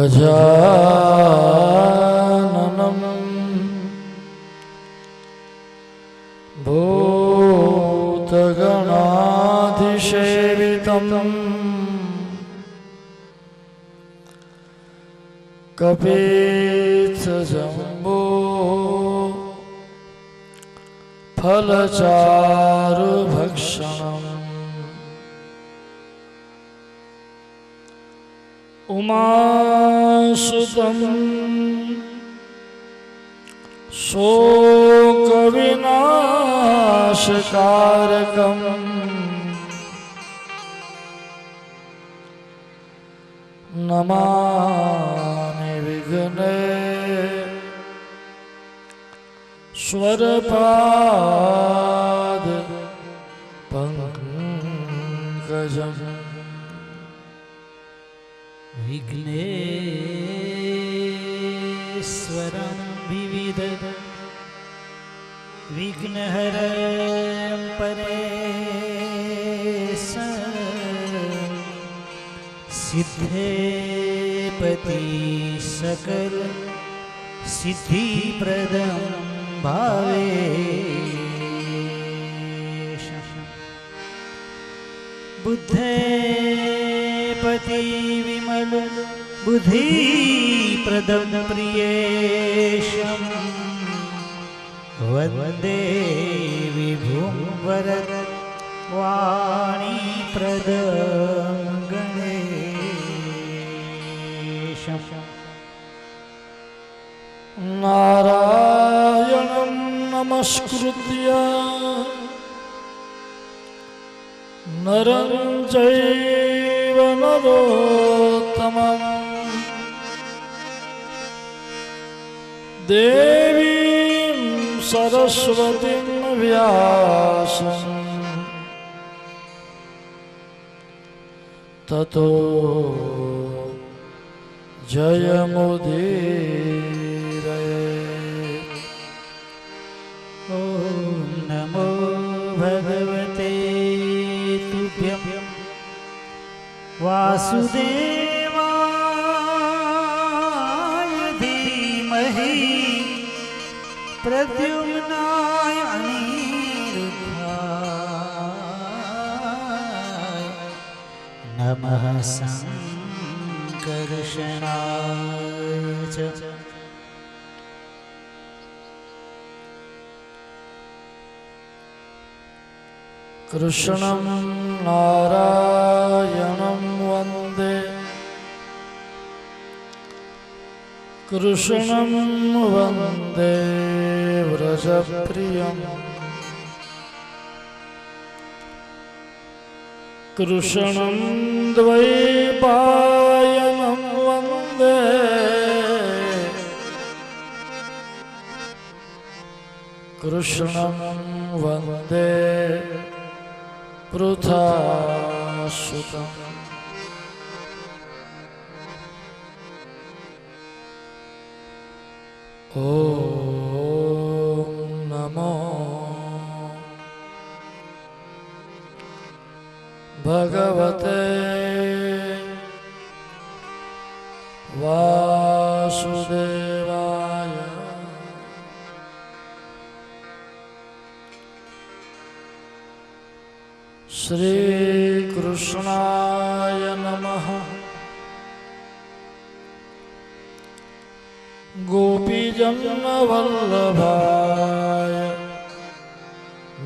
गजाननं भूतगणाधिसेवितं कपित्थजम्बो फलचारुभक्षणम् उमासुतं शोकविनाशकारकं नमामि विघ्नेश्वरपाद पंकजम्। विघ्नेश्वरं विविध विघ्नहरं परेशं सिद्धेपति सकल सिद्धिप्रदं भावेशं बुद्धेपति विमल बुद्धिप्रदं प्रियेशं वन्दे विभुं वरद वाणीप्रदं गणेशं। नारायणं नमस्कृत्य नरं चैव नरोत्तमम् देवीं सरस्वतीं व्यासं ततो जयमुदीरये। ॐ नमो भगवते तुभ्यं वासुदेवाय धीमहि प्रद्युम्नाय अनिरुद्धाय नमः संकर्षणाय च। कृष्णं नारायणं वन्दे कृष्णं वन्दे व्रजप्रियं कृष्णं द्वैपायनं वन्दे कृष्णं वन्दे पृथासुतम्। ॐ नमो भगवते वासुदेवाय। श्री कृष्णाय नमः। गोपीजनवल्लभाय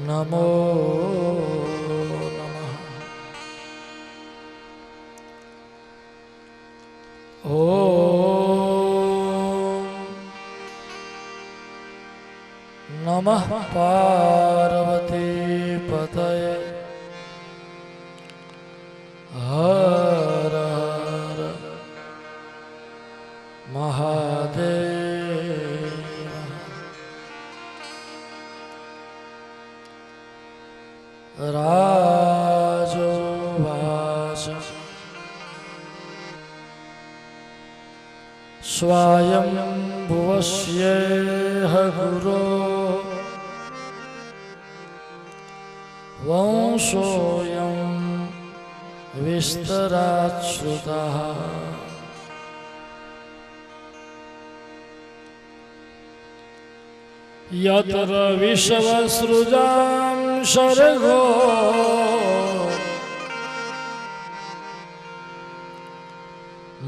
नमो नमः। ॐ नमः पार्वती पतये हर हर महादेव। राजोवाच स्वायंभुवस्येह गुरो वंशोऽयं विस्तराच्छ्रुतः यत्र विश्वसृजां सर्गो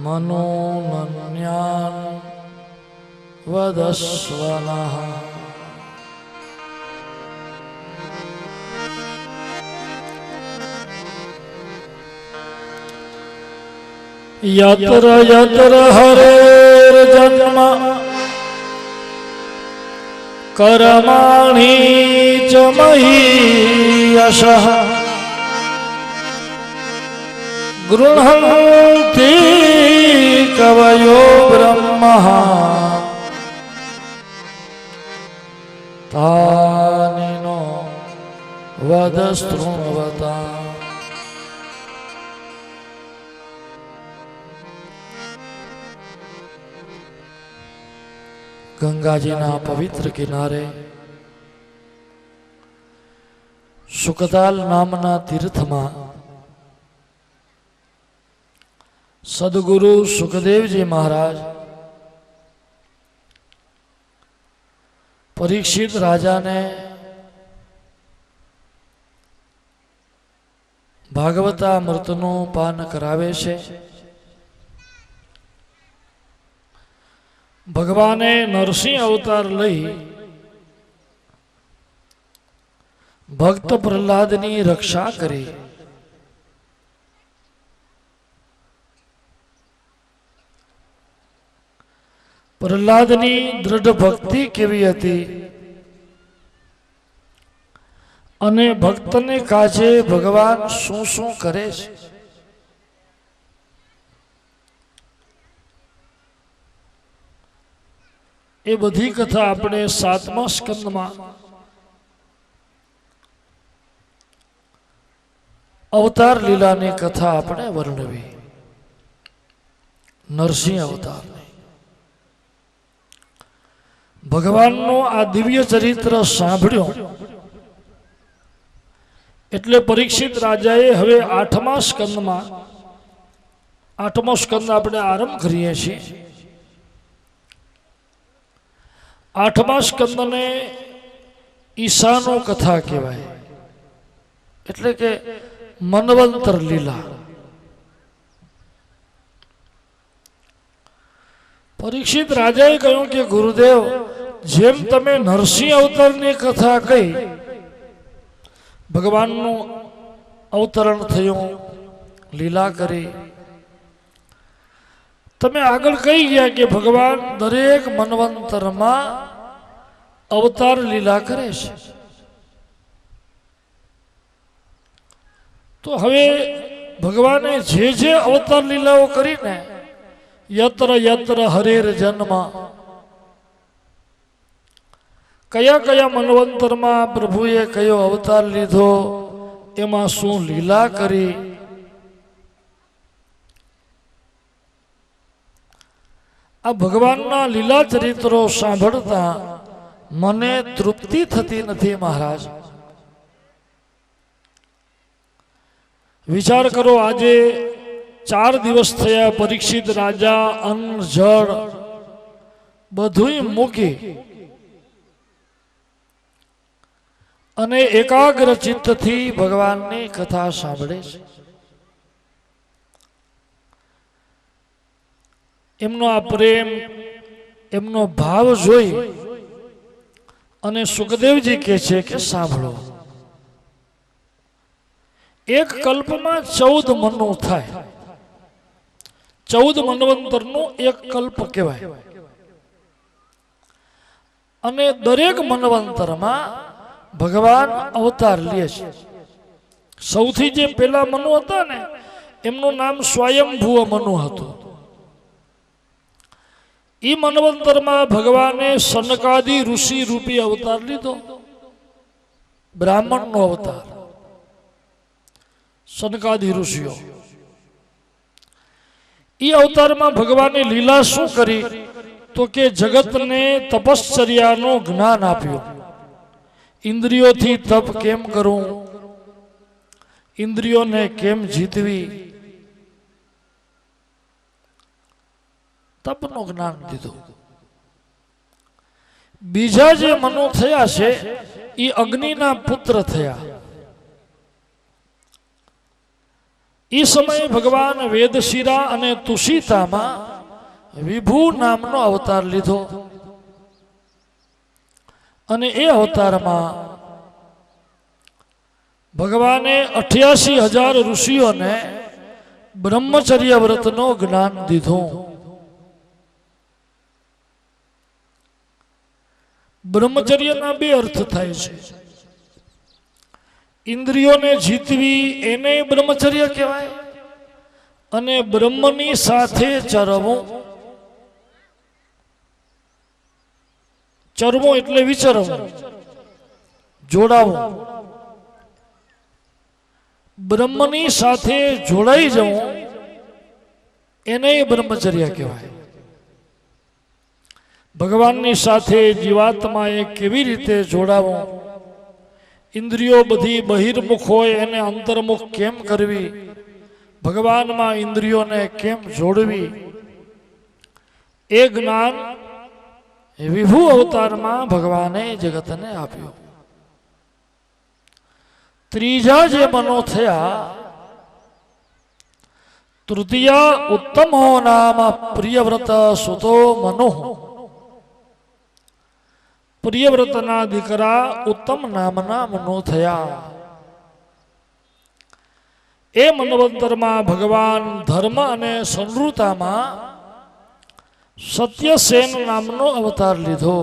मनोनन्यान् वदस्वनः। यत्र यत्र हरेर्जन्म कर्माणि च महीयशः गृह्णन्ति कवयो ब्रह्मः तानि नो वद शृण्वताम्। ગંગાજીના પવિત્ર કિનારે સુકતાલ નામના તીર્થમાં સદગુરુ સુખદેવજી મહારાજ પરીક્ષિત રાજાને ભાગવતામૃતનું પાન કરાવે છે। ભગવાને નરસિંહ અવતાર લઈ ભક્ત પ્રહલાદની રક્ષા કરી। પ્રહલાદની દૃઢ ભક્તિ કેવી હતી અને ભક્તને કાજે ભગવાન શું શું કરે છે એ બધી કથા આપણે 7મા સ્કંદમાં અવતાર લીલાની કથા આપણે વર્ણવી। નરસિંહ અવતારની ભગવાનનું આ દિવ્ય ચરિત્ર સાંભળ્યું એટલે પરીક્ષિત રાજાએ હવે 8મા સ્કંદમાં 8મો સ્કંદ આપણે આરંભ કરીએ છીએ। 8મા સ્કંદને ઈશાનો કથા કહેવાય એટલે કે મન્વંતર લીલા। પરીક્ષિત રાજાએ કહ્યું કે ગુરુદેવ જેમ તમે નરસિંહ અવતારની કથા કહી ભગવાનનું અવતરણ થયું લીલા કરી તમે આગળ કહી ગયા કે ભગવાન દરેક મન્વંતરમાં અવતાર લીલા કરે છે તો હવે ભગવાને જે જે અવતાર લીલાઓ કરીને યત્ર યત્ર હરેર જન્મ કયા કયા મન્વંતરમાં પ્રભુએ કયો અવતાર લીધો એમાં શું લીલા કરી આ ભગવાનના લીલા ચરિત્રો સાંભળતા મને તૃપ્તિ થતી નથી મહારાજ। વિચાર કરો આજે 4 દિવસ થયા પરીક્ષિત રાજા અન્ન જળ બધુંય મૂકી અને એકાગ્ર ચિત્તથી ભગવાનની કથા સાંભળે છે। એમનો આ પ્રેમ એમનો ભાવ જોઈ અને સુખદેવજી કહે છે કે સાંભળો એક કલ્પમાં 14 મનુ થાય 14 મન્વંતરનો એક કલ્પ કહેવાય અને દરેક મન્વંતરમાં ભગવાન અવતાર લે છે। સૌથી જે પહેલા મનુ હતા ને એમનું નામ સ્વયંભૂ મનુ હતું। ઈ મન્વંતરમાં ભગવાને સનકાદી ઋષિ રૂપી અવતાર લીધો બ્રાહ્મણનો અવતાર સનકાદી ઋષિઓ ઈ અવતારમાં ભગવાને લીલા શું કરી તો કે જગતને તપશ્ચર્યાનું જ્ઞાન આપ્યું। ઇન્દ્રિયોથી તપ કેમ કરવું ઇન્દ્રિયોને કેમ જીતવી તપનું જ્ઞાન દીધું। બીજા જે મનો થયા છે એ અગ્નિના પુત્ર થયા. એ સમયે ભગવાન વેદશિરા અને તુષિતામાં વિભુ નામનો અવતાર લીધો અને એ અવતારમાં ભગવાને 88,000 ઋષિઓને બ્રહ્મચર્ય વ્રતનો જ્ઞાન દીધું. બ્રહ્મચર્યના બે અર્થ થાય છે. ઇન્દ્રિયોને જીતવી એને બ્રહ્મચર્ય કહેવાય અને બ્રહ્મની સાથે ચરવું. ચરવું એટલે વિચરવું, જોડાવું. બ્રહ્મની સાથે જોડાઈ જવું એને બ્રહ્મચર્ય કહેવાય. ભગવાનની સાથે જીવાત્માએ કેવી રીતે જોડાવું, ઇન્દ્રિયો બધી બહિર્મુખ હોય એને અંતર્મુખ કેમ કરવી, ભગવાનમાં ઇન્દ્રિયોને કેમ જોડવી, એ જ્ઞાન વિભુ અવતારમાં ભગવાને જગતને આપ્યું. ત્રીજા જે મનો થયા, તૃતીય ઉત્તમો નામ પ્રિયવ્રત સુતો મનો. પ્રિયવ્રતના દીકરા ઉત્તમ નામના મનો થયા. એ મન્વંતરમાં ભગવાન ધર્મ અને સંવૃતામાં સત્યસેન નામનો અવતાર લીધો.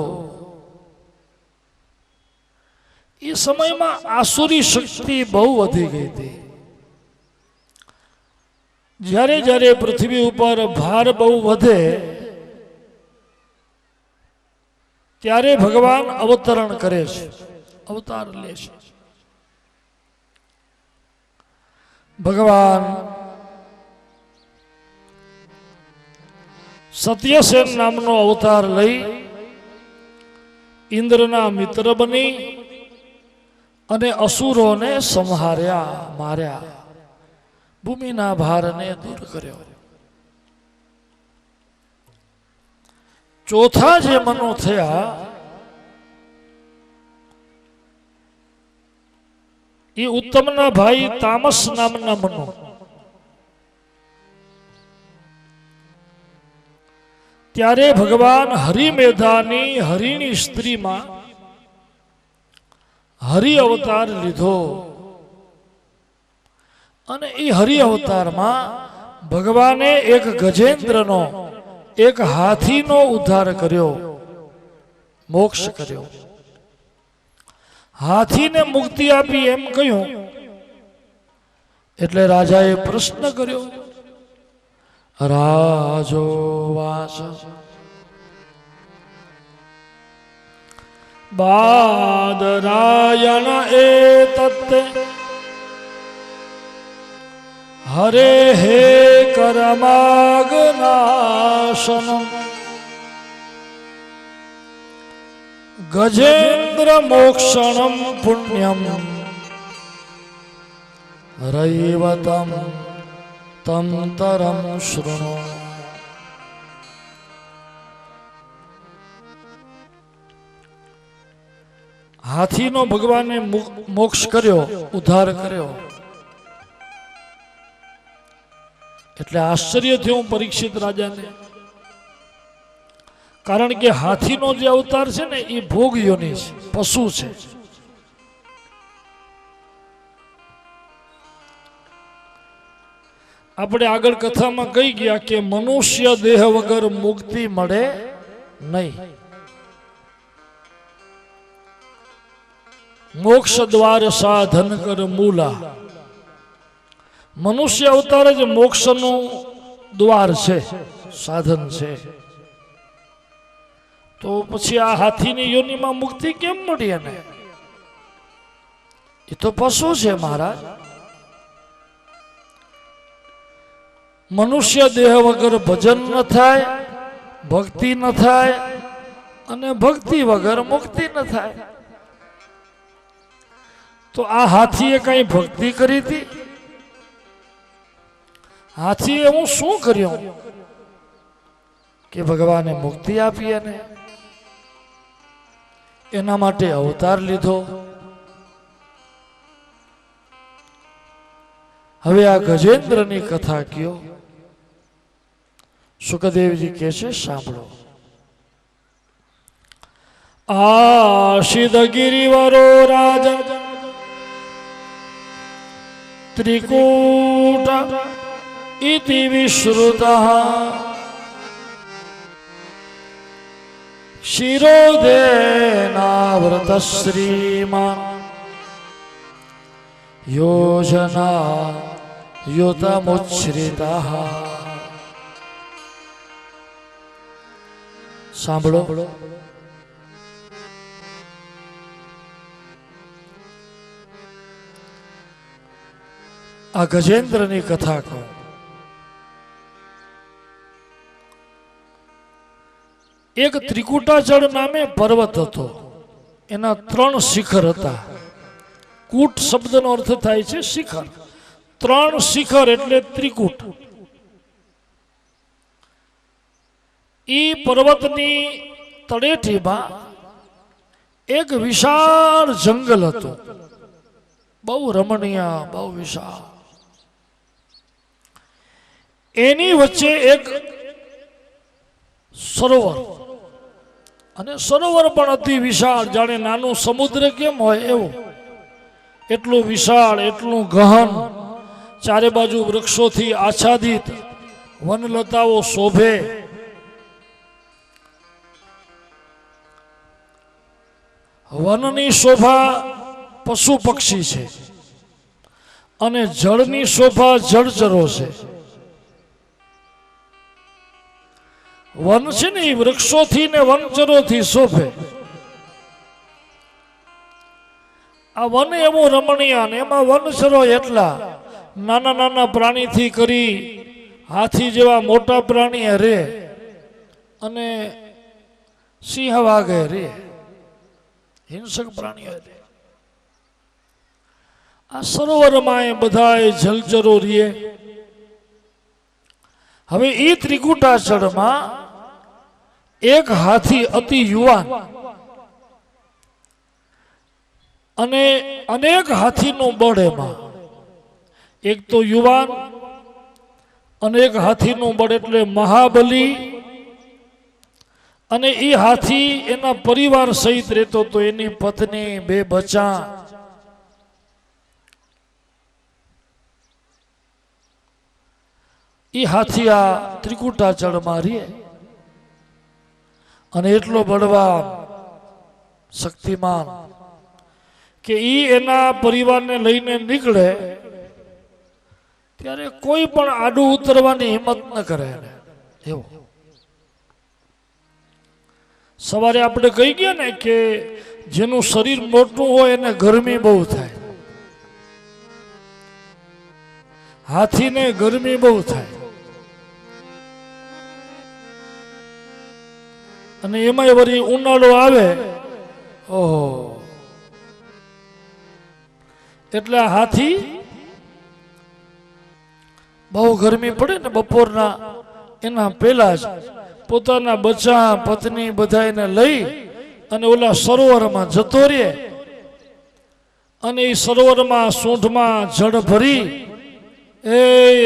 એ સમયમાં આસુરી શક્તિ બહુ વધી ગઈ હતી. જ્યારે જ્યારે પૃથ્વી ઉપર ભાર બહુ વધે ત્યારે ભગવાન અવતરણ કરે છે, અવતાર લે છે. ભગવાન સત્યસેન નામનો અવતાર લઈ ઇન્દ્રના મિત્ર બની અને અસુરોને સંહાર્યા, માર્યા, ભૂમિના ભારને દૂર કર્યો. ચોથા જે મનો થયા એ ઉત્તમના ભાઈ તામસ નામના મનો. ત્યારે ભગવાન હરિમેધાની હરિની સ્ત્રીમાં હરિ અવતાર લીધો અને એ હરિ અવતારમાં ભગવાને એક ગજેન્દ્રનો, એક હાથીનો ઉદ્ધાર કર્યો, મોક્ષ કર્યો. હાથીને મુક્તિ આપી એમ કહ્યું એટલે રાજાએ પ્રશ્ન કર્યો. રાજો વાસ બાદરાયણ એ તત્તે હરે હે કરમાગનાશનમ ગજેન્દ્ર મોક્ષણમ પુણ્યમ રૈવતમ તમ તરમ શૃણો. હાથીનો ભગવાને મોક્ષ કર્યો, ઉદ્ધાર કર્યો એટલે આશ્ચર્ય થયું પરીક્ષિત રાજાને. કારણ કે હાથીનો જે અવતાર છે ને એ ભોગ યોનિ છે, પશુ છે. આપણે આગળ કથામાં કહી ગયા કે મનુષ્ય દેહ વગર મુક્તિ મળે નહીં. મોક્ષ દ્વાર સાધન કર મૂલા. મનુષ્ય અવતાર જ મોક્ષનું દ્વાર છે, સાધન છે. તો પછી આ હાથીની યોનિમાં મુક્તિ કેમ મળી એને? એ તો પશુ છે મહારાજ. મનુષ્ય દેહ વગર ભજન ન થાય, ભક્તિ ન થાય અને ભક્તિ વગર મુક્તિ ન થાય. તો આ હાથીએ કઈ ભક્તિ કરી હતી? હાથીએ હું શું કર્યું કે ભગવાને મુક્તિ આપી? એને એના માટે અવતાર લીધો. હવે આ ગજેન્દ્રની કથા કયો. સુખદેવજી કહે છે સાંભળો. આશિદ ગિરિવરો રાજન ત્રિકૂટ ઇતિ વિશ્રુતઃ શિરોદેનાવૃત શ્રીમાન યોજના યુતમુચ્છ્રિતઃ. સાંભળો. આ ગજેન્દ્રની કથા કહું. એક ત્રિકુટાચળ નામે પર્વત હતો. એના 3 શિખર હતા. કૂટ શબ્દનો અર્થ થાય છે શિખર. 3 શિખર એટલે ત્રિકૂટ. ઈ પર્વતની તળેટીમાં એક વિશાળ જંગલ હતું. બહુ રમણીય, બહુ વિશાળ. એની વચ્ચે એક સરોવર, અને સરોવર પણ અતિ વિશાળ, જાણે નાનું સમુદ્ર કેમ હોય એવું. એટલું વિશાળ, એટલું ગહન. ચારે બાજુ વૃક્ષોથી આચ્છાદિત, વનલતાઓ શોભે. વનની શોભા પશુ પક્ષી છે, અને જળની શોભા જળચરો છે. વન છે ને એ વૃક્ષોથી ને વનચરોથી શોભે. આ વન એવું રમણીય, ને એમાં વનચરો એટલા નાના નાના પ્રાણીથી કરી હાથી જેવા મોટા પ્રાણી રે, અને સિંહ વાઘે રે, હિંસક પ્રાણીઓ રે. આ સરોવરમાં એ બધા જલચરો રે. હવે એ ત્રિકુટાચળમાં એક હાથી અતિ યુવાન અને અનેક હાથીનું બળ એમાં. એક તો યુવાન, અનેક હાથીનું બળ એટલે મહાબલી. અને એ હાથી એના પરિવાર સહિત રહેતો તો, એની પત્ની, 2 બચ્ચા. એ હાથી આ ત્રિકુટાચળમાં રહે, અને એટલો બળવાન, શક્તિમાન કે ઈ એના પરિવારને લઈને નીકળે ત્યારે કોઈ પણ આડું ઉતરવાની હિંમત ન કરે એવું. સવારે આપણે કહી ગયા ને કે જેનું શરીર મોટું હોય એને ગરમી બહુ થાય. હાથીને ગરમી બહુ થાય. અને એમાંય વળી ઉનાળો આવે, ઓહો, એટલે હાથી બહુ ગરમી પડે ને બપોરના એના પહેલા જ પોતાના બચ્ચા, પત્ની બધાને લઈ અને ઓલા સરોવરમાં જતો રહે. અને એ સરોવરમાં સૂંઢમાં જળ ભરી એ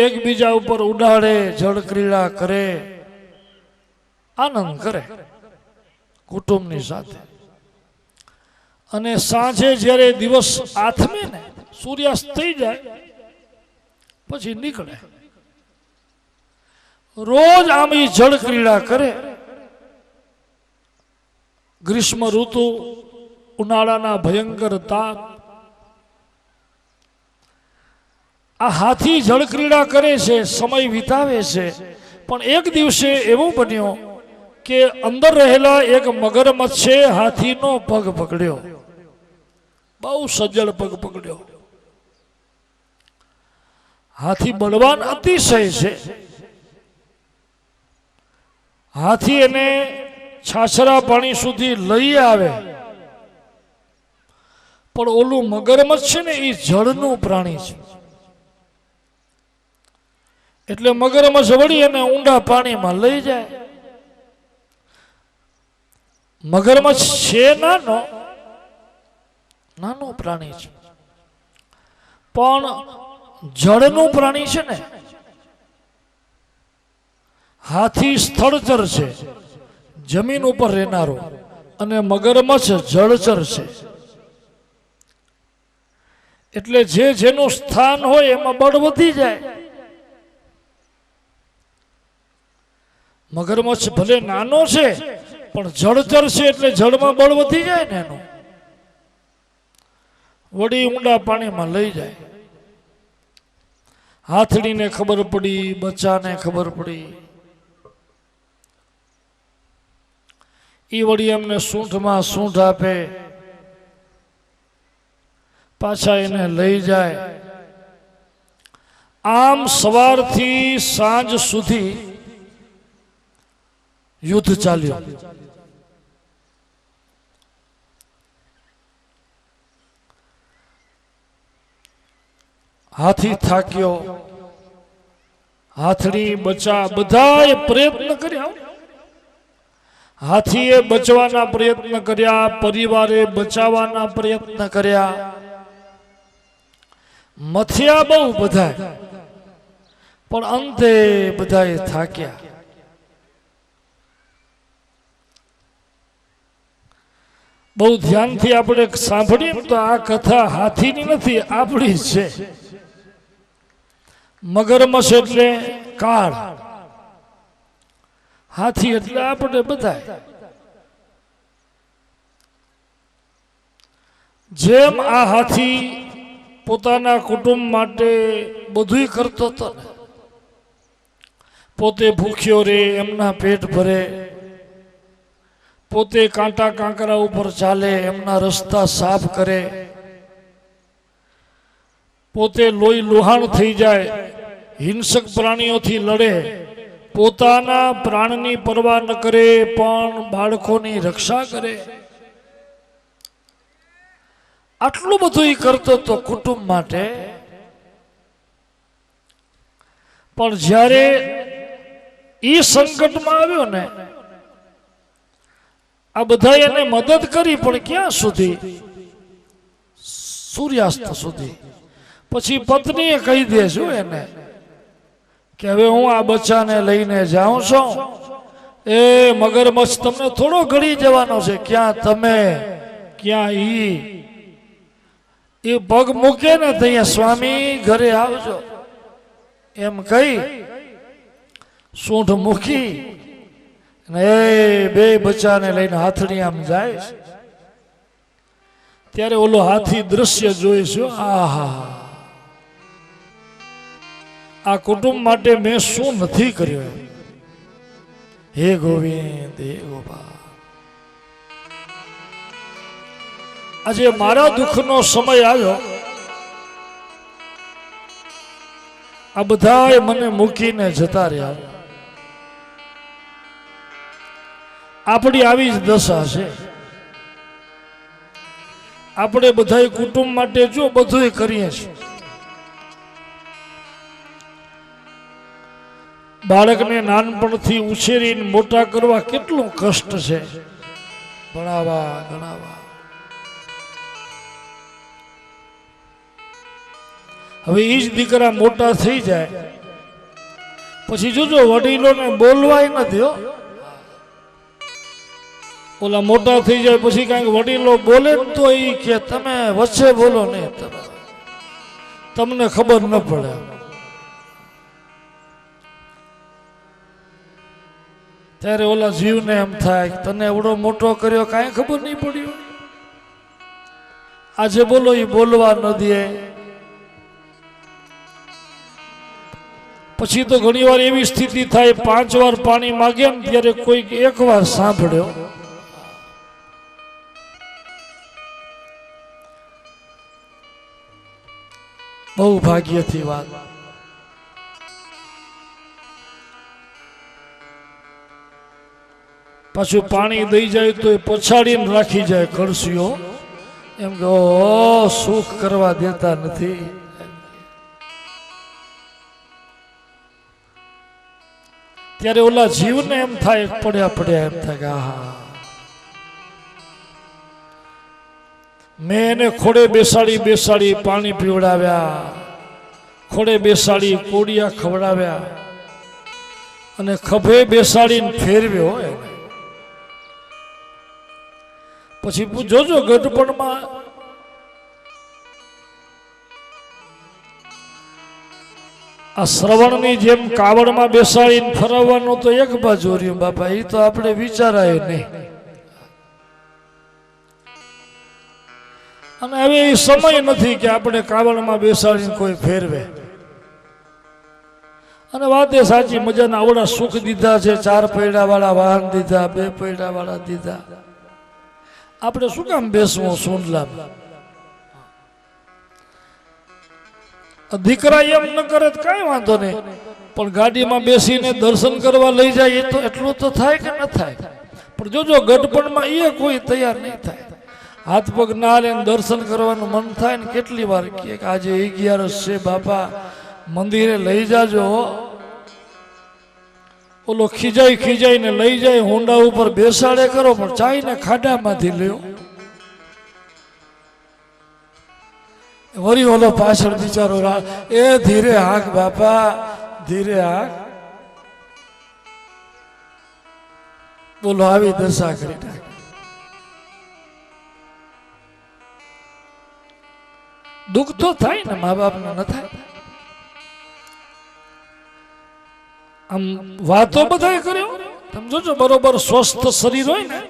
એકબીજા ઉપર ઉડાડે, જળ ક્રીડા કરે, આનંદ કરે કુટુંબની સાથે. અને સાંજે જ્યારે દિવસ આથમે ને, સૂર્યાસ્ત થઈ જાય પછી નીકળે. રોજ આમ એ જળ ક્રીડા કરે. ગ્રીષ્મ ઋતુ, ઉનાળાના ભયંકર તાપ. આ હાથી જળ ક્રીડા કરે છે, સમય વિતાવે છે. પણ એક દિવસે એવું બન્યું કે અંદર રહેલા એક મગરમચ્છે હાથીનો પગ પકડ્યો. બહુ સજ્જડ પગ પકડ્યો. હાથી બળવાન અતિશય છે. હાથી એને છાછરા પાણી સુધી લઈ આવે. પણ ઓલું મગરમચ્છ છે ને એ જળનું પ્રાણી છે. એટલે મગરમચ્છ વળી એને ઊંડા પાણીમાં લઈ જાય. મગરમચ્છ છે નાનો, નાનું પ્રાણી છે, પણ જળનું પ્રાણી છે ને. હાથી સ્થળચર છે, જમીન ઉપર રહેનારો, અને મગરમચ્છ જળચર છે. એટલે જે જેનું સ્થાન હોય એમાં બળ વધી જાય. મગરમચ્છ ભલે નાનો છે પણ જળચર છે એટલે જળમાં બળ વધી જાય ને એનું, વળી ઊંડા પાણીમાં લઈ જાય. હાથડીને ખબર પડી, બચ્ચાને ખબર પડી, ઈ વળી એમને સૂંઠમાં સૂંઠ આપે, પાછા એને લઈ જાય. આમ સવારથી સાંજ સુધી યુદ્ધ ચાલ્યું. હાથી થાક્યો, હાથડી, બચા બધાએ પ્રયત્ન કર્યા. હાથીએ બચવાના પ્રયત્ન કર્યા, પરિવારે બચાવવાના પ્રયત્ન કર્યા, મથ્યા બહુ બધા, પણ અંતે બધાએ થાક્યા. બહુ ધ્યાનથી આપણે સાંભળીએ તો આ કથા હાથીની નથી, આપણી છે. મગરમચ્છ એટલે કાળ, હાથી એટલે આપણે બધા. જેમ આ હાથી પોતાના કુટુંબ માટે બધું કરતો હતો ને, પોતે ભૂખ્યો રે, એમના પેટ ભરે, પોતે કાંટા કાંકરા ઉપર ચાલે, એમના રસ્તા સાફ કરે, પોતે લોહી લુહાણ થઈ જાય, હિંસક પ્રાણીઓથી લડે, પોતાના પ્રાણની પરવા ન કરે પણ બાળકોની રક્ષા કરે. આટલું બધું એ કરતો હતો કુટુંબ માટે. પણ જ્યારે એ સંકટમાં આવ્યો ને, આ બધા એને મદદ કરી, પણ ક્યાં સુધી? સૂર્યાસ્ત સુધી. પછી પત્નીએ કહી દે છું એને કે હવે હું આ બચ્ચાને લઈને જાઉં છું, એ મગરમચ્છ તમને થોડો ઘડી જવાનો છે. ક્યાં તમે, ક્યાં ઈ. એ પગ મૂકે ને ત્યાં સ્વામી ઘરે આવજો એમ કહી સૂંઠ મૂકી એ બે બચ્ચાને લઈને હાથડી આમ જાય. ત્યારે ઓલો હાથી દ્રશ્ય જોઈશું. આહા, આ કુટુંબ માટે મેં શું નથી કર્યું. હે ગોવિંદ, હે ગોપાલ, આજે મારા દુઃખનો સમય આવ્યો, આ બધાએ મને મૂકીને જતા રહ્યા. આપણી આવી જ દશા છે. આપણે બધા કુટુંબ માટે જો બધું કરીએ છીએ. બાળકને નાનપણથી ઉછેરીને મોટા કરવા કેટલું કષ્ટ છે. ભણાવવા, ગણાવવા. હવે એ જ દીકરા મોટા થઈ જાય પછી જોજો વડીલોને બોલવાય નથી. ઓલા મોટા થઈ જાય પછી કાંઈક વડીલો બોલે તો એ કે તમે વચ્ચે બોલો નહીં, તમને ખબર ન પડે. ત્યારે ઓલા જીવને એમ થાય તને એવડો મોટો કર્યો કાંઈ ખબર નહીં પડ્યું. આજે બોલો એ બોલવા ન દે. પછી તો ઘણી વાર એવી સ્થિતિ થાય 5 વાર પાણી માગે ને ત્યારે કોઈક 1 વાર સાંભળ્યો. બહુ ભાગ્યથી વાત. પાછું પાણી દઈ જાય તો એ પછાડીને રાખી જાય કળશીઓ, એમ કે સુખ કરવા દેતા નથી. ત્યારે ઓલા જીવને એમ થાય પડ્યા પડ્યા એમ થાય કે આહા મેં એને ખોડે બેસાડી બેસાડી પાણી પીવડાવ્યા, ખોડે બેસાડી કોડિયા ખવડાવ્યા અને ખભે બેસાડીને ફેરવ્યો એને. પછી જોજો ગઢપણમાં આ શ્રવણની જેમ કાવડમાં બેસાડીને ફરવાનું તો એક બાજુ રહ્યું બાપા, એ તો આપણે વિચારાય નહીં. અને હવે એ સમય નથી કે આપણે કાવડમાં બેસાડીને કોઈ ફેરવે. અને વાત એ સાચી, મજાના આવડા સુખ દીધા છે, 4 પૈડા વાળા વાહન દીધા, 2 પૈડા વાળા દીધા. આપણે શું કામ બેસવું સુંડલામાં? દીકરા એમ ન કરે તો કઈ વાંધો નહીં, પણ ગાડીમાં બેસીને દર્શન કરવા લઈ જાય એ તો એટલું તો થાય કે ન થાય? પણ જોજો ગઢપણમાં એ કોઈ તૈયાર નહીં થાય. હાથ પગ ના લઈને દર્શન કરવાનું મન થાય ને કેટલી વાર કે આજે 11 છે બાપા, મંદિરે લઈ જાજો. ઓલો ખીજાઈ ખીજાઈને લઈ જાય, હોંડા ઉપર બેસાડે કરો, પણ ચાઈને ખાડામાંથી લ્યો. વળી ઓલો પાછળ બિચારો એ ધીરે હાક બાપા, ધીરે હાક. બોલો આવી દશા કરી નાખે. દુઃખ તો થાય ને, મા બાપને ન થાય? આમ વાતો બધા કર્યો, તમે જોજો બરોબર સ્વસ્થ શરીર હોય ને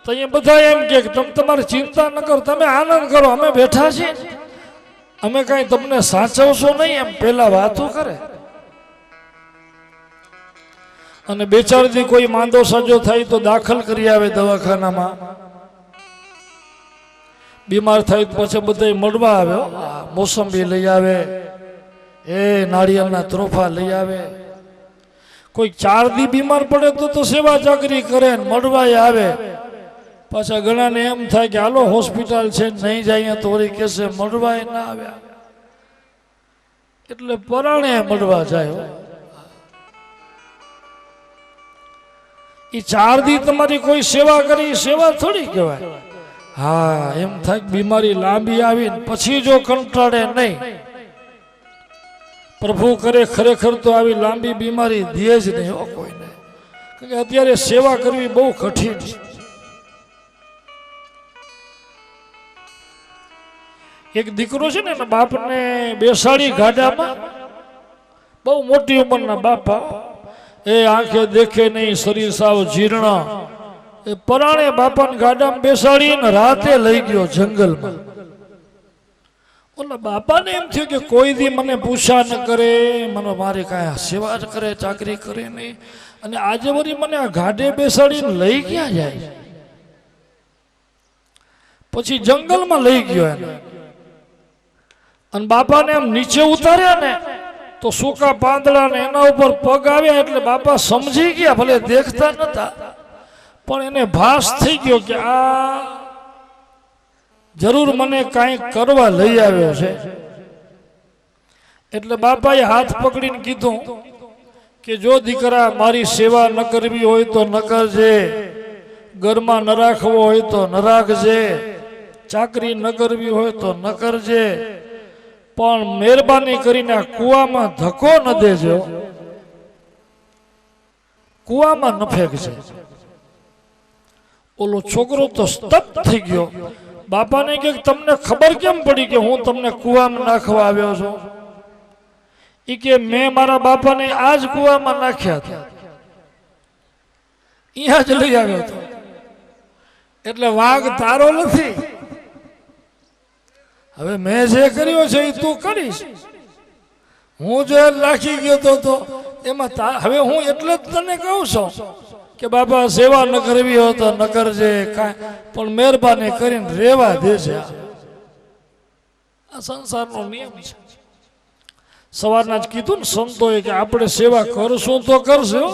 તો અહીંયા બધા એમ કે તમે તમારી ચિંતા ન કરો, તમે આનંદ કરો, અમે બેઠા છીએ, અમે કઈ તમને સાચવશો નહીં, એમ પેલા વાતો કરે. અને 2-4 દી કોઈ માંદો સાજો થાય તો દાખલ કરી આવે દવાખાનામાં. બીમાર થાય તો પછી બધા મળવા આવે, મોસંબી લઈ આવે, એ નાળિયેરના ત્રોફા લઈ આવે. કોઈ 4 દી બીમાર પડે તો સેવા ચાકરી કરે, મળવા આવે. પાછા ઘણાને એમ થાય કે હાલો હોસ્પિટલ છે, નહીં જાય તો વળી કહેશે મળવા ના આવ્યા, એટલે પરાણે મળવા જાય. એ 4 દી તમારી કોઈ સેવા કરી, સેવા થોડી કહેવાય. હા, એમ થાય બીમારી લાંબી આવી પછી જો કંટાળે નહીં, પ્રભુ કરે ખરેખર તો આવી લાંબી બીમારી દે જ નહીં હો કોઈને. કારણ કે અત્યારે સેવા કરવી બહુ કઠિન છે. એક દીકરો છે ને, બાપને બેસાડી ગાડામાં, બહુ મોટી ઉંમરના બાપા, એ આંખે દેખે નહીં, શરીર સાવ જીર્ણ. એ પરાણે બાપાને ગાડામાં બેસાડીને રાતે લઈ ગયો જંગલમાં. ઓલા બાપાને એમ થયું કે કોઈ દી મને પૂછા ન કરે, મને મારી કાંઈ સેવા જ કરે, ચાકરી કરે નહીં, અને આજે વળી મને આ ગાડે બેસાડીને લઈ ક્યાં જાય? પછી જંગલમાં લઈ ગયો એને. અને બાપાને એમ નીચે ઉતાર્યા ને તો સૂકા પાંદડા ને એના ઉપર પગ આવ્યા, એટલે બાપા સમજી ગયા, ભલે દેખતા નતા પણ એને ભાસ થઈ ગયો કે આ જરૂર મને કાંઈ કરવા લઈ આવ્યો છે. એટલે બાપાએ હાથ પકડીને કીધું કે જો દીકરા મારી સેવા ન કરવી હોય તો ન કરજે, ઘરમાં ન રાખવો હોય તો ન રાખજે, ચાકરી ન કરવી હોય તો ન કરજે, પણ મહેરબાની કરીને આ કૂવામાં ધક્કો ન દેજો, કૂવામાં ન ફેંકજે. ઓલો છોકરો તો સ્તબ્ધ થઈ ગયો. બાપાને કે તમને ખબર કેમ પડી કે હું તમને કૂવામાં નાખવા આવ્યો છું? એ કે મેં મારા બાપાને આ જ કૂવામાં નાખ્યા હતા, અહીંયા જ લઈ આવ્યો હતો, એટલે વાંક તારો નથી. હવે મેં જે કર્યો છે એ તું કરીશ, હું જે નાખી ગયો તો એમાં હવે હું એટલે જ તને કહું છું કે બાપા સેવા ન કરવી હોય તો ન કરજે, પણ મહેરબાની કરીને રેવા દેજે. આ સંસારનો નિયમ છે. સવારના જ કીધું ને સંતોએ કે આપણે સેવા કરશું તો કરશું,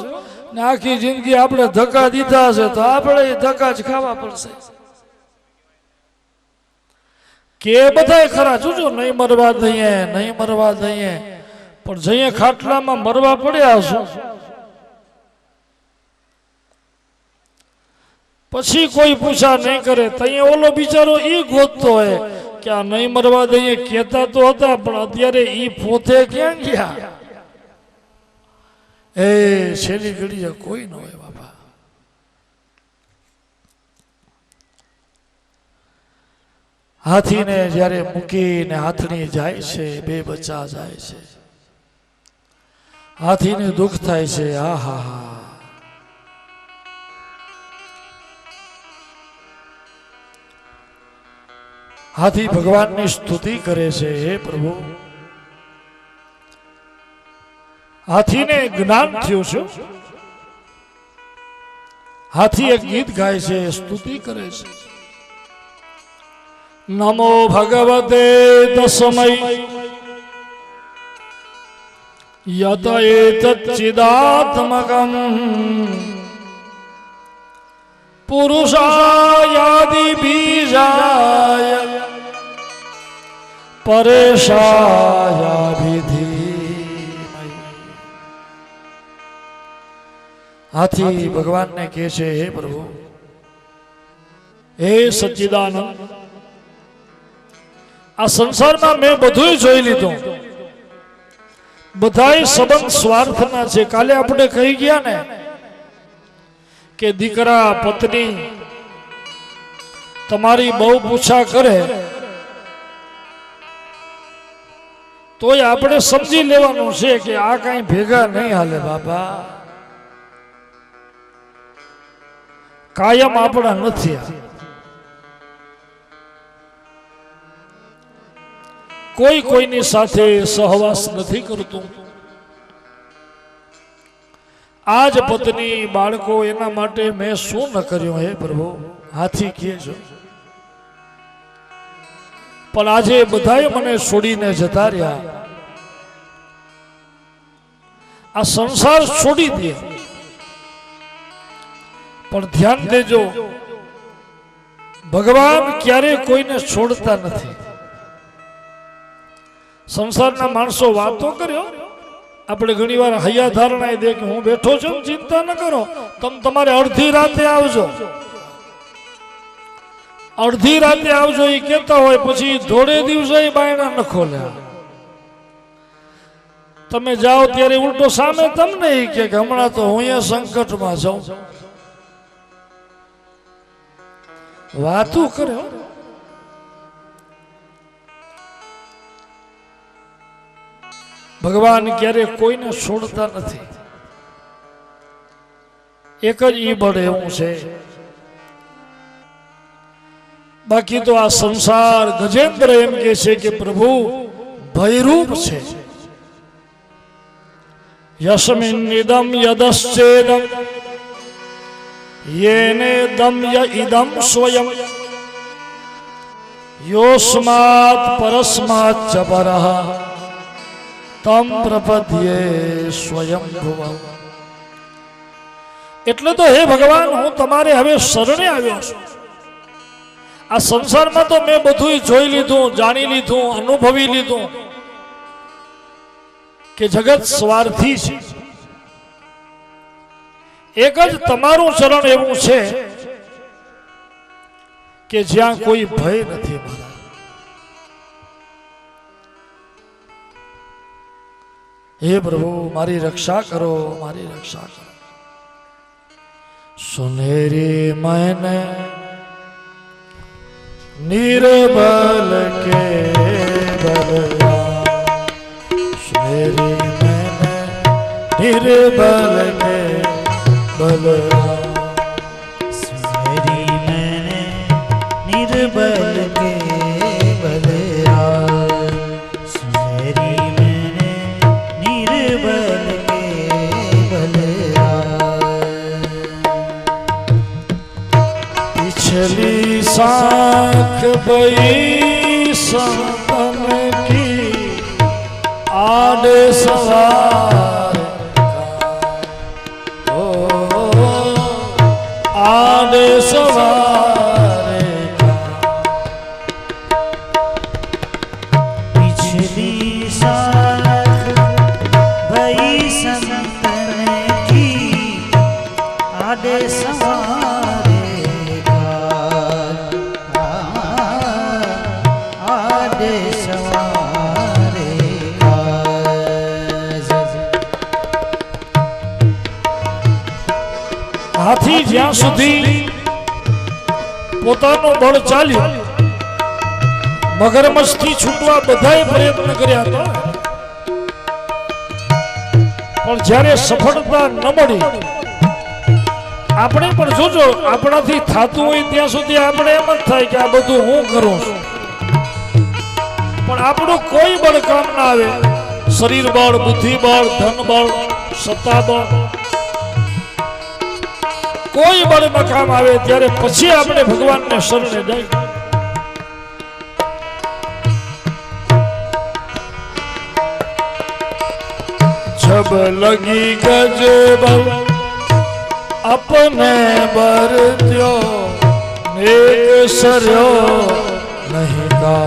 ને આખી જિંદગી આપણે ધક્કા દીધા છે તો આપણે એ ધક્કા જ ખાવા પડશે. કે બધાય ખરા, જોજો નહીં મરવા દઈએ, નહીં મરવા દઈએ, પણ જઈએ ખાટલામાં મરવા પડ્યા છું. પછી કોઈ પૂછા નહીં કરે તઈએ ઓલો બિચારો ઈ ગોતતો હોય કે આ નહીં મરવા દઈએ કહેતા તો હતા પણ અત્યારે ઈ પોતે ક્યાં ગયા એ છેલ્લી ઘડીએ કોઈ ન હોય બાપા હાથીને જ્યારે મૂકીને હાથણી જાય છે બે બચ્ચા જાય છે હાથીને દુઃખ થાય છે આ હા હા હાથી ભગવાનની સ્તુતિ કરે છે હે પ્રભુ હાથીને જ્ઞાન થયું છે હાથી એક ગીત ગાય છે સ્તુતિ કરે છે નમો ભગવતે તસ્મૈ યત એતચ્ચિદાત્મકં પુરુષાયાદિ બીજાય પરેશાયાભિધિ હાથી ભગવાનને કહે છે હે પ્રભુ હે સચ્ચિદાનંદ આ સંસારમાં મેં બધું જોઈ લીધું બધાય સંબંધ સ્વાર્થના છે કાલે આપણે કહી ગયા ને કે દીકરા પત્ની તમારી બહુ પૂછા કરે તોય આપણે સમજી લેવાનું છે કે આ કઈ ભેગા નહીં હાલે બાપા કાયમ આપણા નથી કોઈ કોઈની સાથે સહવાસ નથી કરતું આજ પત્ની બાળકો એના માટે મેં શું ન કર્યું હે પ્રભુ હાથી કહે છે પણ આજે બધાએ મને છોડીને જતા રહ્યા આ સંસાર છોડી દે પણ ધ્યાન દેજો ભગવાન ક્યારેય કોઈને છોડતા નથી સંસારના માણસો વાતો કર્યો આપણે ઘણી વાર હૈયા ધારણા દે કે હું બેઠો છું ચિંતા ન કરો તમે તમારે અડધી રાતે આવજો અડધી રાતે આવજો એ કહેતા હોય પછી થોડે દિવસે બાયણા ન ખોલ્યા તમે જાઓ ત્યારે ઉલટો સામે તમને કે હમણાં તો હું અહીંયા સંકટમાં જાઉં વાતું કરે ભગવાન ક્યારે કોઈને છોડતા નથી એક જ ઈ બળ એવું છે બાકી તો આ સંસાર ગજેન્દ્ર એમ કે છે કે પ્રભુ ભયરૂપ છે યસ્મિન ઇદમ યદશ્ચેદમ યેને દમ્ય ઇદમ સ્વયં યોસ્માત પરસ્માત ચ પરઃ તમ પ્રપદ્યે સ્વયં ભુવં એટલે તો હે ભગવાન હું તમારે હવે શરણે આવ્યો છું આ સંસારમાં તો મેં બધું જોઈ લીધું જાણી લીધું અનુભવી લીધું કે જગત સ્વાર્થી છે એક જ તમારું ચરણ એવું છે કે જ્યાં કોઈ ભય નથી મારા હે પ્રભુ મારી રક્ષા કરો મારી રક્ષા કરો સુનેરી मैंने निर्बल के बलवा सुनेरी मैंने निर्बल के बलवा सुनेरी मैंने निर्बल के बलवा सुनेरी मैंने निर्बल के बलवा पिछली साख बई संतन की आड़े सवार ओ आड़े सवार पिछली साख भई संतन की आड़े सवारे જ્યાં સુધી પોતાનું બળ ચાલ્યું, મગરમચ્છથી છૂટવા બધાએ પ્રયત્ન કર્યા હતા, પણ જ્યારે સફળતા ન મળી, આપણે પણ જોજો આપણાથી થતું હોય ત્યાં સુધી આપણે એમ જ થાય કે આ બધું હું કરું છું, પણ આપણું કોઈ બળ કામ ના આવે, શરીર બળ, બુદ્ધિ બળ, ધન બળ, સત્તા બળ, કોઈ બળ ન કામ આવે ત્યારે પછી આપણે ભગવાનને શરણે જાય. जब लगी गज बल अपने बरत्यो एक सर्यो नहीं का,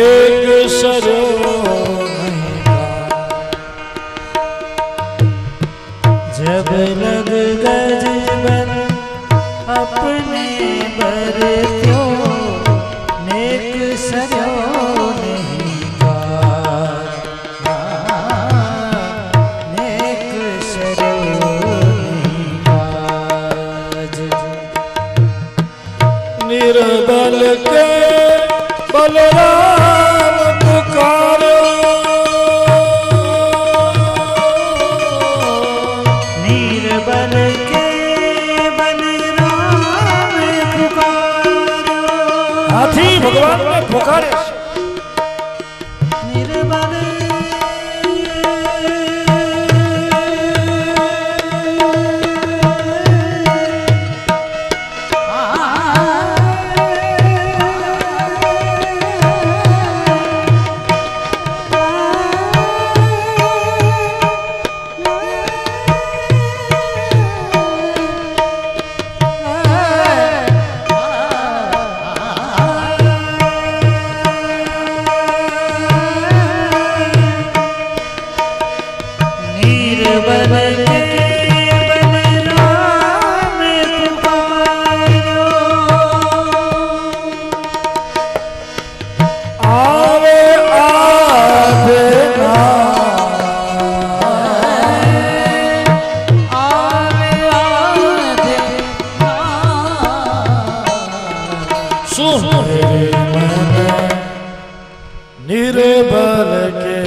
एक सर्यो नहीं का. जब लग गज बल अपने बरत्यो नेक सर्यो नहीं का, नेक सर्यो नहीं काज. निर्बल के बलराम पुकारो, निर्बल के बलराम पुकारो. हाथी भगवान ने पुकारे, निर्बल निर्बल के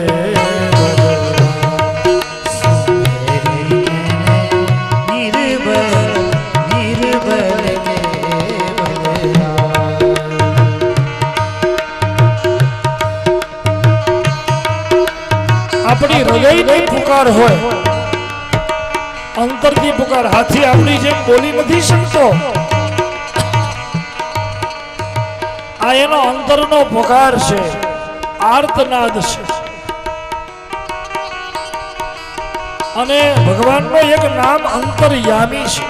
अपनी हृदय की पुकार हो, अंतर की पुकार. हाथी अपनी जेम बोली नहीं सकतो, आ एनो अंतरनो पुकार छे, आर्तनाद छे. अने भगवाननो एक नाम अंतर्यामी छे.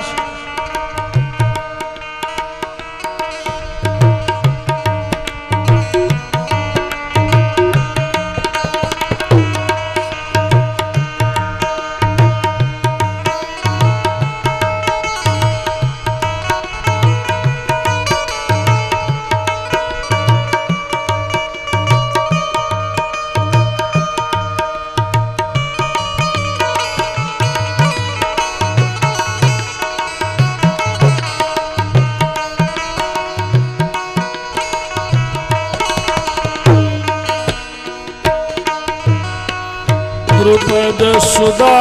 द्रुपद सुधा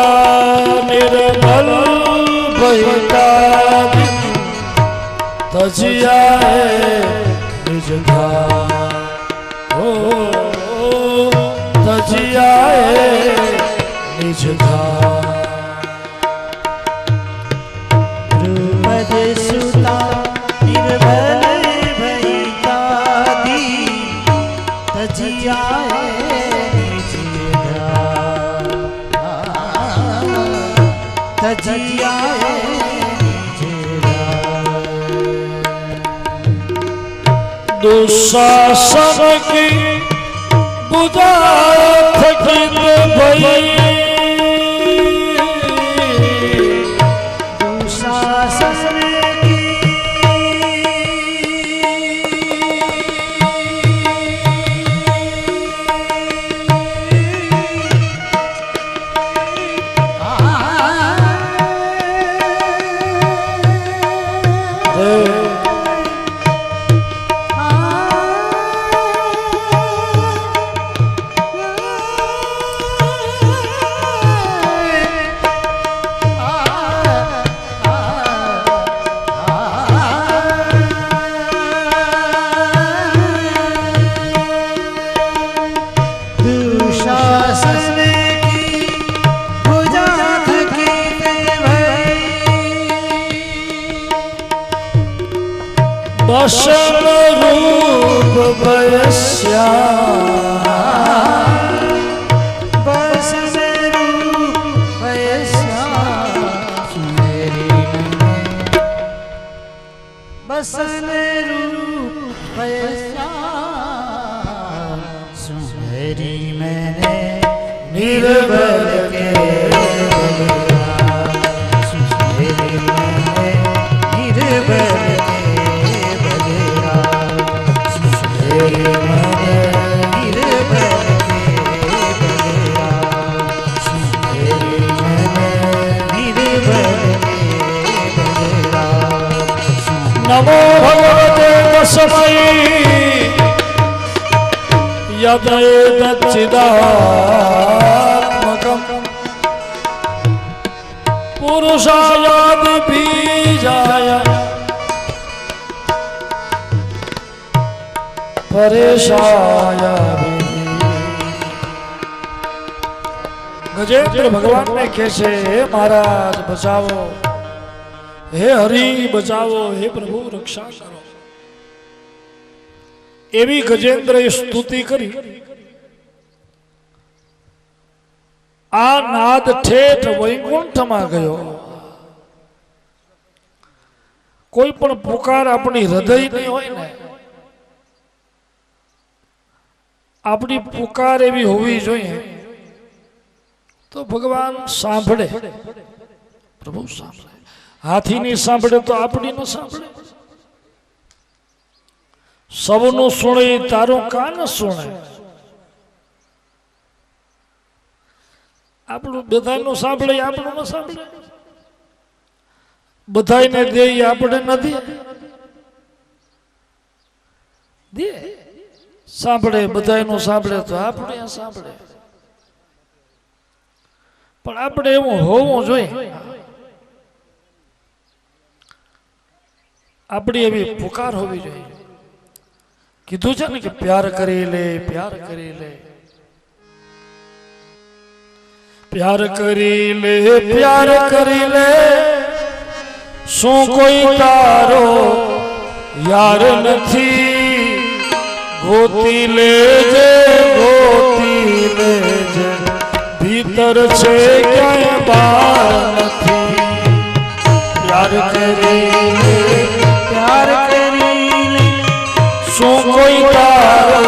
निर्बल भयता तजिया निज धाम, ओ तजिया निज धाम. द्रुपद सुता निर्बल भयता तजिया तजिया दुशासन की बुझारत थकित भई, दुशासन की दुशासन की भुजा थकी भई, बसन रूप बयस्या, बसन रूप बयस्या, सुनहरी मैंने, बसन रूप बयस्या, सुनहरी मैंने निर्बल के बलिया, सुनहरी मैंने निर्बल के बलिया, सुनहरी मैंने निर्बल के बलिया, सुनहरी मैंने निर्बल के बलिया, नमो भगवते तस्मै यदेतच्चिदात्मकम् पुरुषायादि बीजाय परेशाय गजेंद्र भगवान ने कैसे हे महाराज बचावो, हे हरि बचावो, हे प्रभु रक्षा करो। एवी गजेंद्र स्तुति करी। आ नाद ठेठ वैकुंठ में गयो। कोई पण पुकार अपनी हृदय नहीं होय ने, अपनी पुकार एवी होवी जोईए तो भगवान सांभळे, प्रभु सांभळे। हाथी नहीं सांभळे तो अपनी न सांभळे। सबनु सुणे तारो का न सुणे। આપણું બધાયનું સાંભળે આપણું ન સાંભળે, બધાયને દે આપણે ન દે, દે સાંભળે બધાયનું સાંભળે તો આપણે સાંભળે, પણ આપણે એવું હોવું જોઈએ, આપણી એવી પુકાર હોવી જોઈએ। કીધું છે ને કે પ્યાર કરી લે, પ્યાર કરી લે, प्यार करी ले, प्यार करी ले, सो कोई तारो यार नथी, गोती ले जे, गोती ले जे, भीतर से क्या बार नथी। प्यार करी ले, प्यार करी ले, सो कोई तारो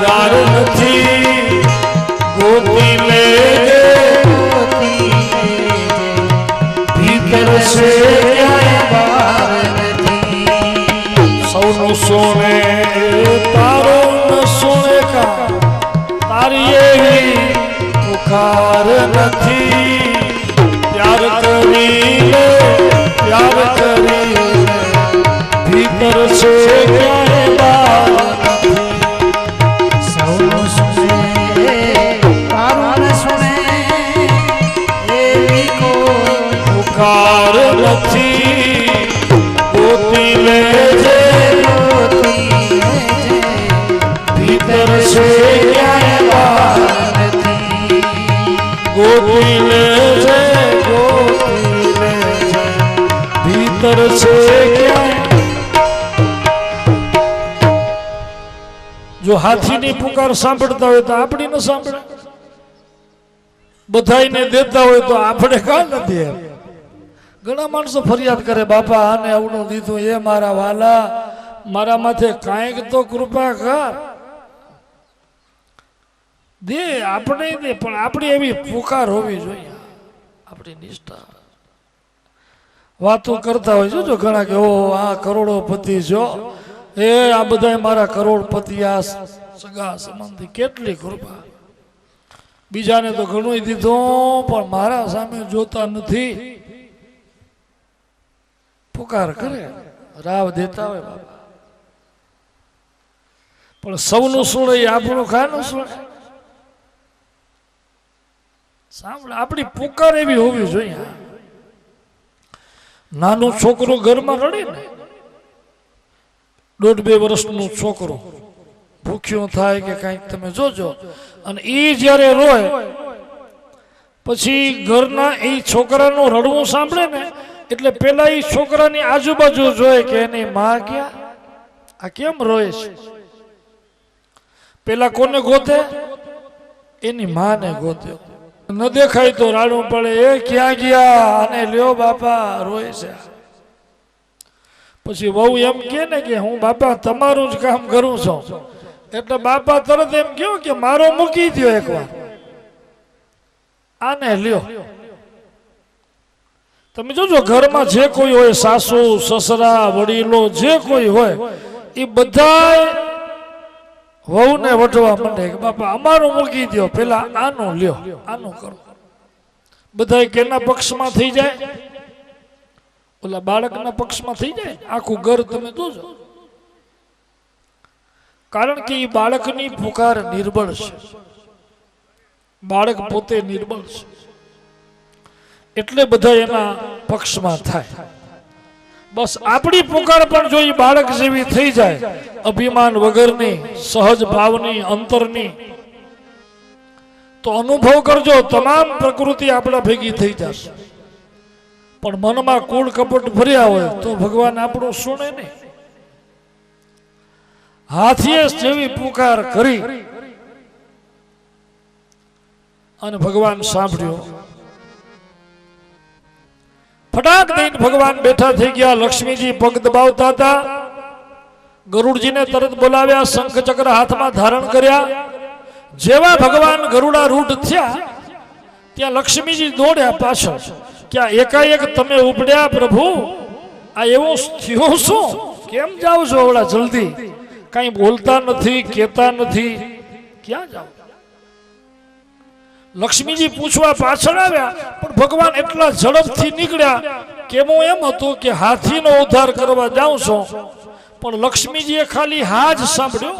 यार नथी, गोती ले जे, से बार नथी। सौनु सोने तारो न सोने का, तारी एवी पुकार नथी। प्यार करी ले, प्यार करी ले, भीतर से क्या बार नथी। सौनु सुने तारो न सुने, एवी को पुकार नथी, गोती ले जे, गोती ले जे, भीतर से क्या बार नथी। गोती ले जे, गोती ले जे, भीतर से क्या। जो हाथी ની પુકાર સાંભળતા હોય તો આપણી ન સાંભળે, બધાયને દેતા હોય તો આપણે કા ન દે। ઘણા માણસો ફરિયાદ કરે, બાપા આને આવડું દીધું, એ મારા વાલા મારા માથે કાંઈક તો કૃપા કર, દે આપણે દે, પણ આપણી એવી પુકાર હોવી જોઈએ, આપણી નિષ્ઠા। વાતો કરતા હોય જો ઘણા કે ઓ આ કરોડોપતિ જો, એ આ બધા મારા કરોડપતિ, આ સગા સંબંધી, કેટલી કૃપા। બીજાને તો ઘણું દીધું પણ મારા સામે જોતા નથી, પુકાર કરે, રાવ દેતા હોય બાપા, પણ સૌનું સુણે એ આપણું ખાનું સુણે. સાંભળે, આપણી પુકાર એવી હોવી જોઈએ. નાનું છોકરું ઘરમાં રડે ને, 1.5-2 વર્ષનું છોકરું ભૂખ્યું થાય કે કાંઈક તમે જોજો, અને એ જ્યારે રોય પછી ઘરના એ છોકરાનું રડવું સાંભળે ને એટલે પેલા એ છોકરાની આજુબાજુ જોયે કે એની માં ક્યાં, આ કેમ રોય છે. પેલા કોને ગોતે? એની માને ગોતે. ન દેખાય તો રાડવું પડે, એ ક્યાં ગયા, અને લ્યો બાપા રોય છે. પછી વહુ એમ કે ને કે હું બાપા તમારું જ કામ કરું છું, એટલે બાપા તરત એમ કહ્યું કે મારો મૂકી દો એકવાર, આને લ્યો. તમે જોજો ઘરમાં જે કોઈ હોય, સાસુ સસરા વડીલો જે કોઈ હોય, એ બધા વહુને વટવા માંડે કે બાપા અમારું મૂકી દો, પેલા આનું લ્યો, આનું કરો. બધા કેના પક્ષમાં થઈ જાય? ઓલા બાળકના પક્ષમાં થઈ જાય. આખું ઘર તમે જોજો, કારણ કે એ બાળકની પુકાર નિર્બળ છે, બાળક પોતે નિર્બળ છે, એટલે બધા એના પક્ષમાં થાય. બસ આપણી પુકાર પણ જો એ બાળક જેવી થઈ જાય, અભિમાન વગરની, સહજ ભાવની, અંતરની, તો અનુભવ કરજો તમામ પ્રકૃતિ આપણા ભેગી થઈ જશે. પણ મનમાં કૂળ કપટ ભર્યા હોય તો ભગવાન આપણું સુણે નહીં. હાથીએ જેવી પુકાર કરી અને ભગવાન સાંભળ્યો. ફટાક દઈને ભગવાન બેઠા થઈ ગયા. લક્ષ્મીજી પગ દબાવતા હતા, ગરુડજીને તરત બોલાવ્યા, શંખ ચક્ર હાથમાં ધારણ કર્યા. જેવા ભગવાન ગરુડા રૂઢ થયા ત્યાં લક્ષ્મીજી દોડ્યા પાછળ. ક્યાં એકાએક તમે ઉપડ્યા પ્રભુ, આ એવું થયું શું? કેમ જાઓ છો ઓલા જલ્દી? કઈ બોલતા નથી, કહેતા નથી, ક્યાં જાઓ? લક્ષ્મીજી પૂછવા પાછળ આવ્યા, પણ ભગવાન એટલા ઝડપથી નીકળ્યા કે હું એમ હતું કે હાથીનો ઉદ્ધાર કરવા જાઉં છું. પણ લક્ષ્મીજીએ ખાલી હા જ સાંભળ્યો,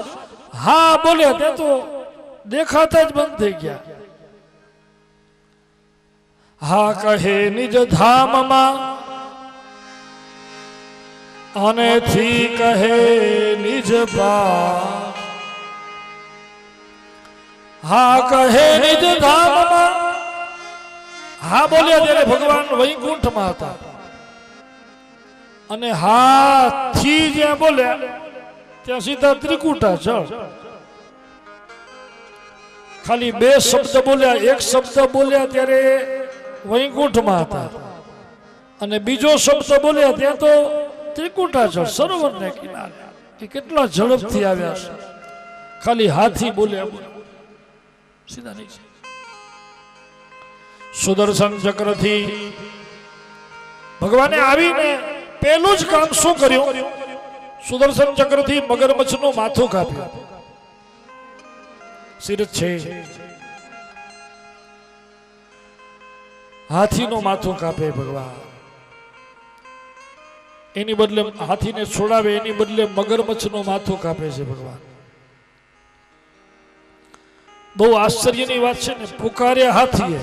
હા બોલ્યા તે તો દેખાતા જ બંધ થઈ ગયા. હા કહે નિજ ધામમાં, અને થી કહે નિજ પા. હા કહે નિજ ધામમાં, હા બોલ્યા ત્યારે ભગવાન વૈકુંઠમાં હતા, અને હા થી જ્યાં બોલ્યા ત્યાં સીધા ત્રિકુટા ચડ. ખાલી 2 શબ્દ બોલ્યા, એક શબ્દ બોલ્યા ત્યારે વૈકુંઠમાં હતા, અને બીજો શબ્દ બોલ્યા ત્યાં તો ત્રિકુટાચળ સરોવરને કિનારે. એ કેટલા ઝડપથી આવ્યા છે. ખાલી હાથી બોલ્યા, સીધા નહીં. સુદર્શન ચક્રથી ભગવાને આવીને પેલું જ કામ શું કર્યું? સુદર્શન ચક્રથી મગરમચ્છનું માથું કાપ્યું. શિર છે, હાથીનું માથું કાપે ભગવાન. એની બદલે હાથીને છોડાવે, એની બદલે મગરમચ્છનું માથું કાપે છે ભગવાન. બહુ આશ્ચર્યની વાત છે ને. પુકાર્યા હાથીએ,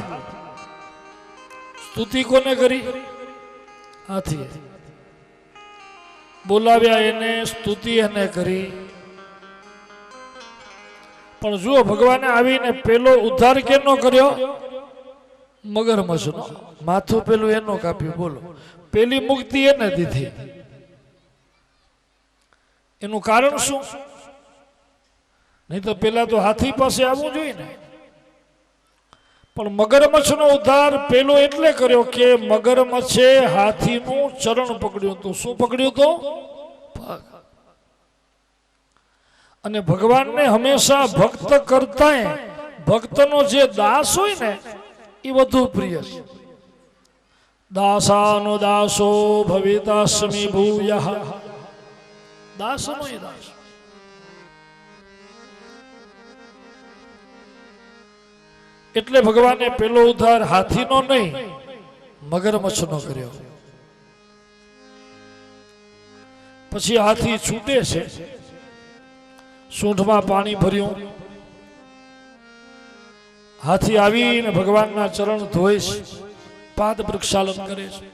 સ્તુતિ કોને કરી? હાથીએ. બોલાવ્યા એને, સ્તુતિ એને કરી. પણ જુઓ, ભગવાને આવીને પેલો ઉદ્ધાર કેનો કર્યો? મગરમચ્છનો. માથું પેલું એનો કાપ્યું. બોલો, પેલી મુક્તિ એને દીધી. એનું કારણ શું? નહીં તો પેલા તો હાથી પાસે આવવું જોઈએ ને. પણ મગરમચ્છનો ઉદ્ધાર પેલો એટલે કર્યો કે મગરમચ્છે હાથીનું ચરણ પકડ્યું હતું. શું પકડ્યું હતું? અને ભગવાનને હંમેશા ભક્ત કરતા ભક્તનો જે દાસ હોય ને એ વધુ પ્રિય છે. દાસાનો દાસો ભવિતાસ્મિ ભૂયઃ. દાસનો એ દાસ. એટલે ભગવાને પેલો ઉદ્ધાર હાથીનો નહીં, મગરમચ્છનો કર્યો. પછી હાથી છૂટે છે, સૂંઢમાં પાણી ભર્યું, હાથી આવીને ભગવાનના ચરણ ધોય છે, પાદ પ્રક્ષાલન કરે છે.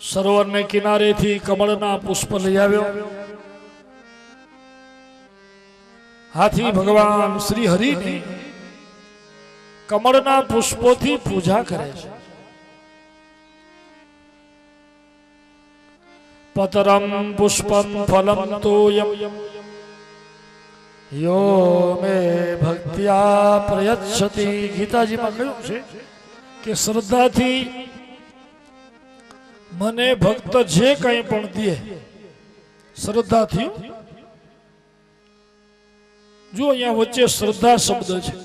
સરોવરને કિનારેથી કમળના પુષ્પ લઈ આવ્યો. હાથી ભગવાન શ્રી હરિની કમળના પુષ્પોથી પૂજા કરે છે. પતરમ પુષ્પમ ફલમ તોયમ યો મે ભક્ત્યા પ્રયચ્છતિ. ગીતાજીમાં કહ્યું છે કે શ્રદ્ધાથી મને ભક્ત જે કંઈ પણ દે, શ્રદ્ધાથી. જો અહીંયા વચ્ચે શ્રદ્ધા શબ્દ છે.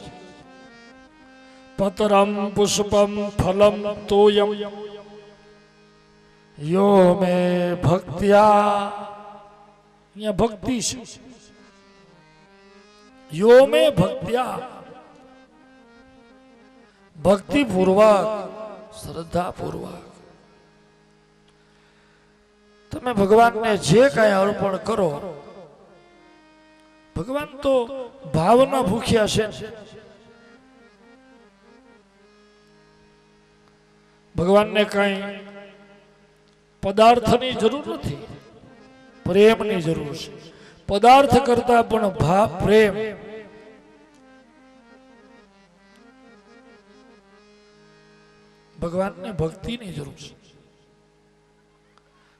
પતરમ પુષ્પમ ફલમ તોયમ યો મે ભક્ત્યા, અહીંયા ભક્તિ છે. યો મે ભક્ત્યા, ભક્તિ પૂર્વક, શ્રદ્ધા પૂર્વક તમે ભગવાનને જે કાંઈ અર્પણ કરો, ભગવાન તો ભાવના ભૂખ્યા છે. ભગવાનને કાંઈ પદાર્થની જરૂર નથી, પ્રેમની જરૂર છે. પદાર્થ કરતા પણ ભાવ, પ્રેમ. ભગવાનને ભક્તિની જરૂર છે.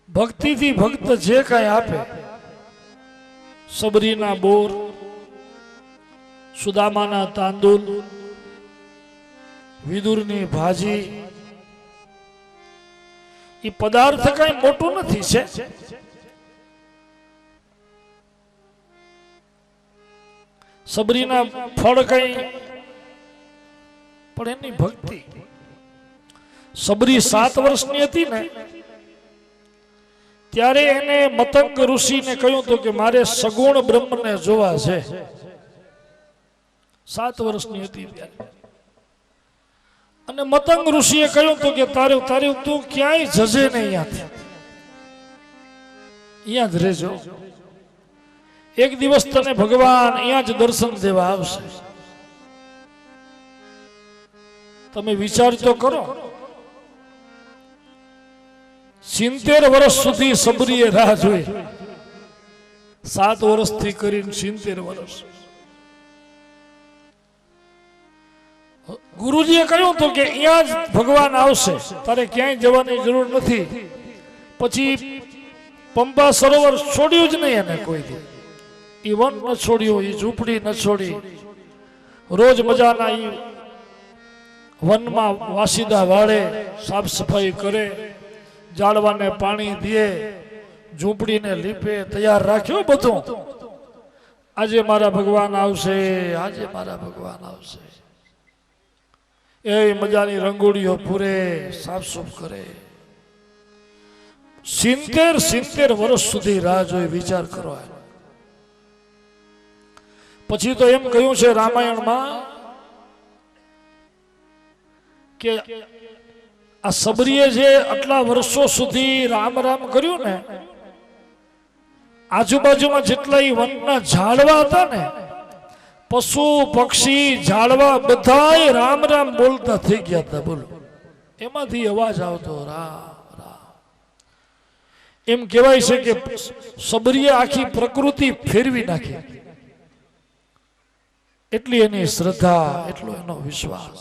ભક્તિથી ભક્ત જે કાંઈ આપે, સબરીના બોર, સુદામાના તાંદુલ, વિદુરની ભાજી, એ પદાર્થ કઈ મોટું નથી છે. સબરીના ફળ કઈ, પણ એની ભક્તિ. સબરી 7 વર્ષની હતી ને ત્યારે એને મતંગ ઋષિને કહ્યું તો કે મારે સગુણ બ્રહ્મને જોવા છે. 7 વર્ષની હતી ત્યારે. અને મતંગ ઋષિએ કહ્યું તો કે તારે તું ક્યાંય જજે ને, અહીંયાથી અહીંયા જ રહેજો. એક દિવસ તને ભગવાન અહીંયા જ દર્શન દેવા આવશે. તમે વિચાર તો કરો, 70 વર્ષ સુધી સબરીએ રાહ જોઈ. 7 વર્ષથી કરીને 70 વર્ષ. ગુરુજીએ કહ્યું તો કે અહીંયા જ ભગવાન આવશે, તારે ક્યાંય જવાની જરૂર નથી. પછી પંપા સરોવર છોડ્યું જ નહીં એને કોઈ દી. એ વન ન છોડ્યું, એ ઝૂંપડી ન છોડી. રોજ મજાના એ વનમાં વાસીદા વાળે, સાફ સફાઈ કરે, ઝાડવાને પાણી દે, ઝૂંપડીને લીપે, તૈયાર રાખ્યો બધું. આજે મારા ભગવાન આવશે, આજે મારા ભગવાન આવશે. એ મજાની રંગોળીઓ પૂરે, સાફ સુફ કરે. 70 વર્ષ સુધી રાહ જોઈ. વિચાર કરો. પછી તો એમ કહ્યું છે રામાયણમાં કે આ સબરીએ જે આટલા વર્ષો સુધી રામ રામ કર્યું ને, આજુબાજુમાં જેટલા વનના ઝાડવા હતા ને, પશુ પક્ષી ઝાડવા બધાય રામ રામ બોલતા થઈ ગયા હતા. બોલો, એમાંથી અવાજ આવતો રામ રામ. એમ કહેવાય છે કે સબરીએ આખી પ્રકૃતિ ફેરવી નાખી. એટલી એની શ્રદ્ધા, એટલો એનો વિશ્વાસ.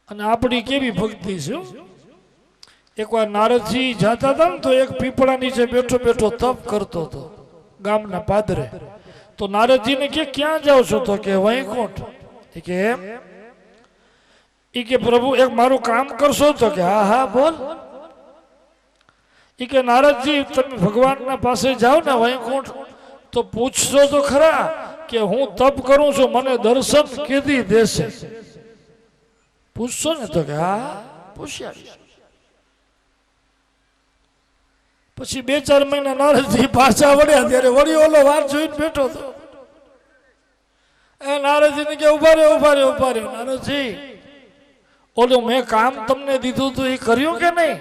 અને આપણી કેવી ભક્તિ છે. એકવાર નારદજી જાતા હતા ને તો એક પીપળા નીચે બેઠો બેઠો તપ કરતો હતો ગામના પાદરે. તો નારદજીને કે ક્યાં જાઓ છો? તો કે વૈકુંઠ. એ કે એમ? એ કે પ્રભુ એક મારું કામ કરશો? તો કે હા હા બોલ. એ કે નારદજી તમે ભગવાનના પાસે જાઓ ને વૈકુંઠ, તો પૂછશો તો ખરા કે હું તપ કરું છું, મને દર્શન કેદી દેશે? પૂછશો ને? તો કે હા પૂછ્યા. પછી 2-4 મહિના નારદજી પાછા વળ્યા ત્યારે વળી ઓલો વાત જોઈને બેઠો હતો. એ નારદજીને કે ઉભા રહ્યો. નારદજી, ઓલું મેં કામ તમને દીધું હતું એ કર્યું કે નહીં?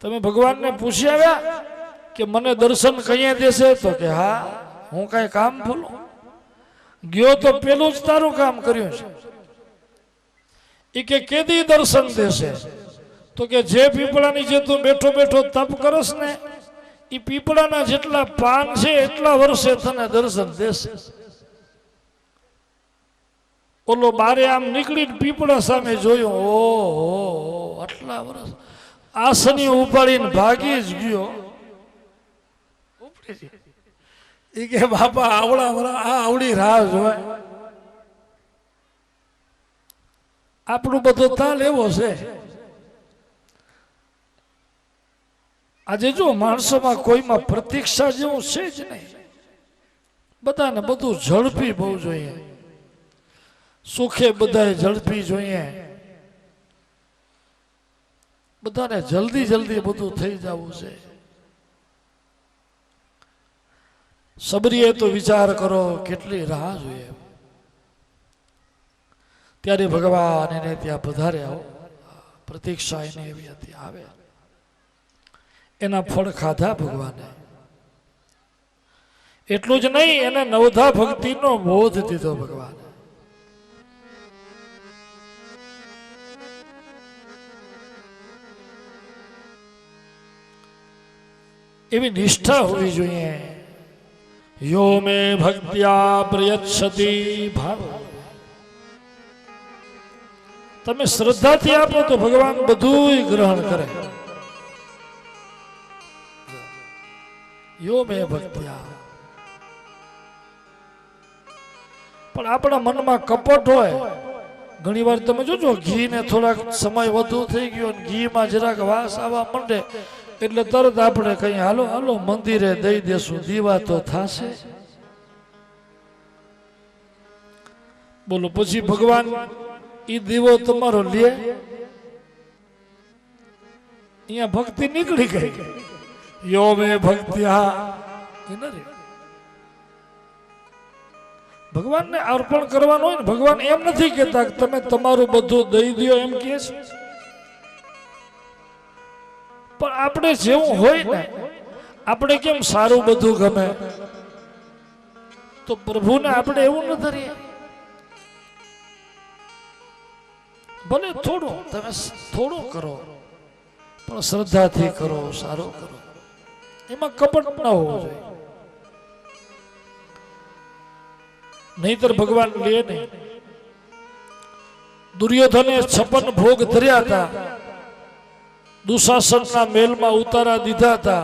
તમે ભગવાનને પૂછી આવ્યા કે મને દર્શન કઈ દેશે? તો કે હા, હું કઈ કામ ભૂલું? ગયો તો પેલું જ તારું કામ કર્યું છે. એ કે કેદી દર્શન દેશે? તો કે જે પીપળાની જે તું બેઠો બેઠો તપ કરસ ને, એ પીપળાના જેટલા પાન છે એટલા વર્ષે તને દર્શન દેશે. ઓલો બારે આમ નીકળીને પીપળા સામે જોયું, ઓહો આટલા વર્ષ. આસની ઉપાડીને ભાગી જ ગયો. એ કે બાપા આવડી રાહ જોય. આપણું બધો તાલ એવો છે. આજે જો માણસોમાં કોઈમાં પ્રતીક્ષા જેવું છે જ નહીં. બધાને બધું ઝડપી બહુ જોઈએ. સુખે બધાએ ઝડપી જોઈએ. બધાને જલ્દી જલ્દી બધું થઈ જવું છે. સબરીએ તો વિચાર કરો કેટલી રાહ જોઈએ. ત્યારે ભગવાન એને ત્યાં પધાર્યા. પ્રતીક્ષા એને એવી હતી, આવે. એના ફળ ખાધા ભગવાને. એટલું જ નહીં, એને નવધા ભક્તિનો બોધ દીધો ભગવાન. એવી નિષ્ઠા હોવી જોઈએ. યો મે ભક્ત્યા પ્રયચ્છતિ ભાવ. તમે શ્રદ્ધાથી આપો તો ભગવાન બધું ગ્રહણ કરે. યો મે ભક્ત્યા. પણ આપણા મનમાં કપટ હોય. ઘણી વાર તમે જોજો, ઘી ને થોડાક સમય વધુ થઈ ગયો, ઘીમાં જરાક વાસ આવવા માંડે એટલે તરત આપણે કઈ હાલો હાલો મંદિરે દઈ દેશું, દીવા તો થાશે. બોલો પછી ભગવાન ઈ દીવો તમારો લે? અહીંયા ભક્તિ નીકળી ગઈ. યો મે ભક્ત્યા. ભગવાનને અર્પણ કરવાનું હોય ને. ભગવાન એમ નથી કહેતા કે તમે તમારું બધું દઈ દો, એમ કહે છે. પણ આપણે જેવું હોય ને, આપણે કેમ સારું બધું ગમે, તો પ્રભુને આપણે એવું ન ધરીએ. ભલે થોડું તમે થોડું કરો, પણ શ્રદ્ધાથી કરો, સારું કરો. એમાં કપટ ના હોવું જોઈએ. નહીતર ભગવાન લે નહીં. દુર્યોધને 56 ભોગ ધર્યા હતા. દુશાસનના મેલમાં ઉતારા દીધા હતા.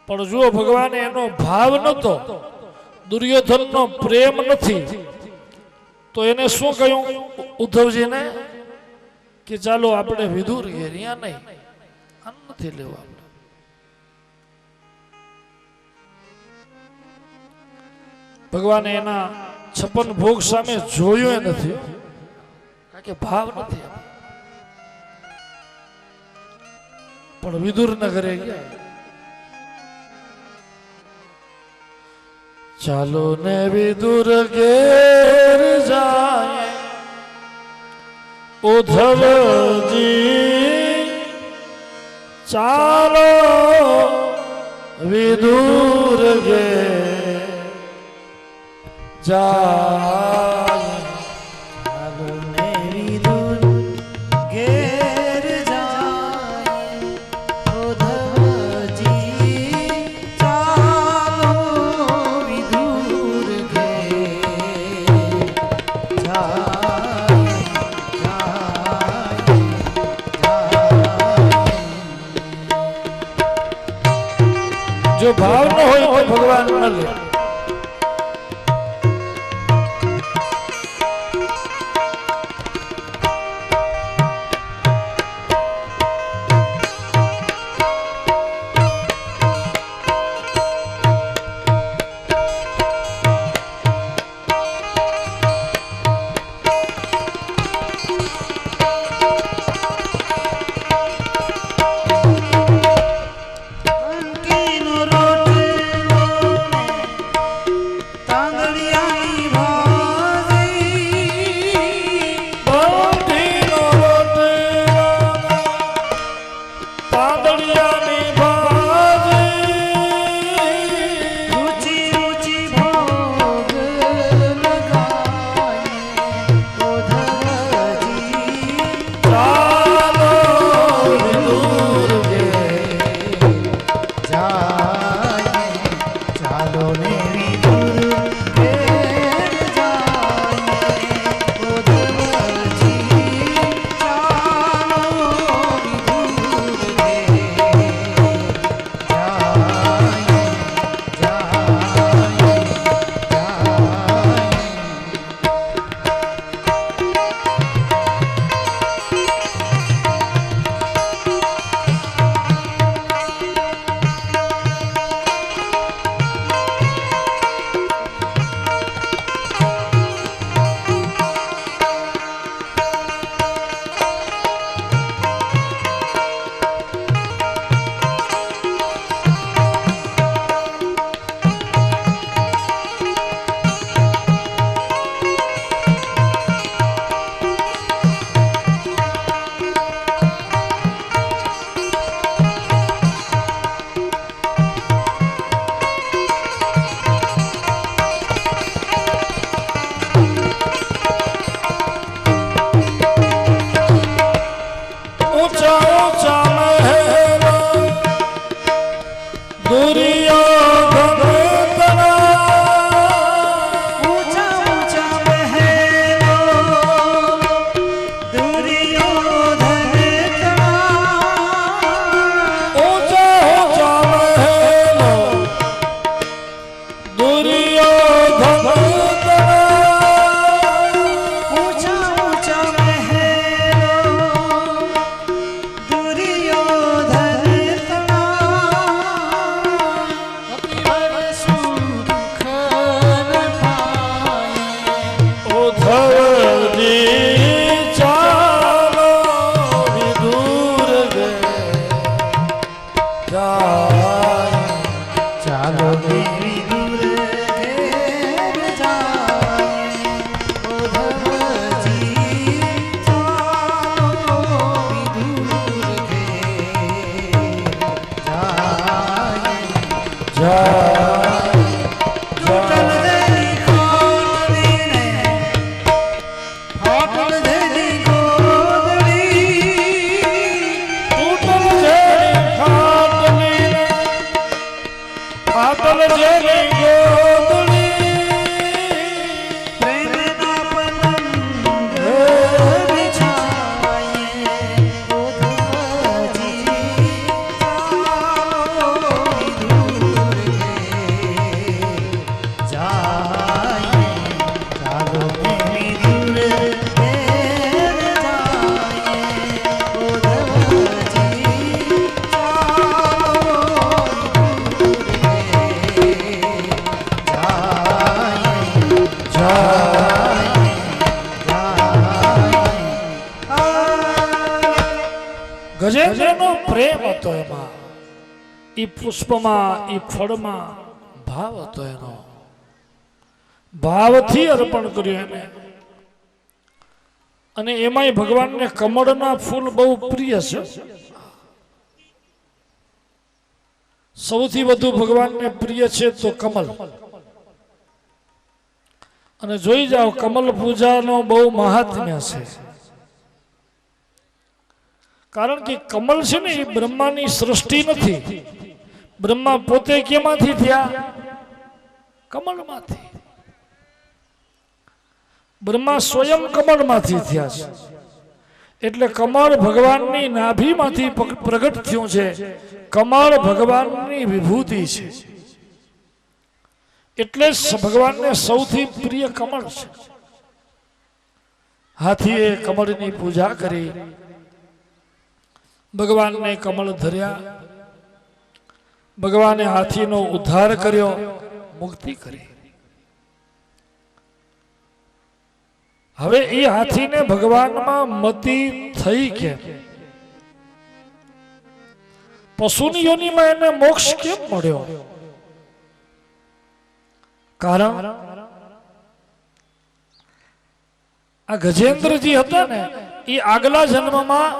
પણ જુઓ, ભગવાને એનો ભાવ નતો, દુર્યોધનનો પ્રેમ નથી. તો એને શું કહ્યું ઉદ્ધવજીને કે ચાલો આપણે વિદુર ઘેરિયા નહીં, આમ નથી લેવા. ભગવાને એના 56 ભોગ સામે જોયું નથી, કારણ કે ભાવ નથી. પણ વિદુર નગરે ગયા. ચાલો ને વિદુર ઘેર જાય ઉદ્ધવજી, ચાલો વિદુર ઘેર જાય. ચાલો ને વિદુર ઘેર જાય ઉદ્ધવજી, ચાલો વિદુર ઘેર જાય. જો ભાવ ન હોય તો ભગવાન ન લે. અંકીનો રોટલો ऊंचा ऊंचा महल दुर्योधन तना ऊंचा ऊंचा महलो दुर्योधन तना ऊंचा ऊंचा महल दुर्योधन तना ऊंचा ऊंचा महलो दुर्योधन तना हर सुख न पाए उद्धव जी चालो विदुर गए जाए ચાલો દેવી દૂર ઘેર જાય ઉદ્ધવજી ચાલો વિદુર ઘેર જાય जाए ટોટલ દેની ખોદડીને ફાટલ દેની ગોદડી टूटल जेरी खाटली फाटल जेरी गोदड़ी પ્રેમના પલંગ બિછાયે ઉદ્ધવજી ચાલો વિદુર ઘેર જાય ચાલો વિદુર ઘેર જાય ઉદ્ધવજી ચાલો ગજેન્દ્રનો પ્રેમ હતો એમાં ઈ પુષ્પમાં ઈ ફળમાં ભાવ હતો એનો ભાવથી અર્પણ કર્યું એને અને એમાંય ભગવાનને કમળના ફૂલ બહુ પ્રિય છે સૌથી વધુ ભગવાનને પ્રિય છે તો કમલ અને જોઈ જાઓ કમલ પૂજાનો બહુ મહાત્મ્ય છે કારણ કે કમલ છે ને એ બ્રહ્માની સૃષ્ટિ નથી બ્રહ્મા પોતે કેમાંથી થયા કમળમાંથી બ્રહ્મા સ્વયં કમળમાંથી થયા છે એટલે કમળ ભગવાનની નાભીમાંથી પ્રગટ થયું છે કમળ ભગવાનની વિભૂતિ છે એટલે ભગવાનને સૌથી પ્રિય કમળ છે હાથીએ કમળની પૂજા કરી ભગવાનને કમળ ધર્યા ભગવાને હાથીનો ઉદ્ધાર કર્યો મુક્તિ કરી હવે એ હાથીને ભગવાનમાં મતિ થઈ કે પશુની યોનિમાં એને મોક્ષ કેમ મળ્યો કારણ આ ગજેન્દ્રજી હતા ને એ આગલા જન્મમાં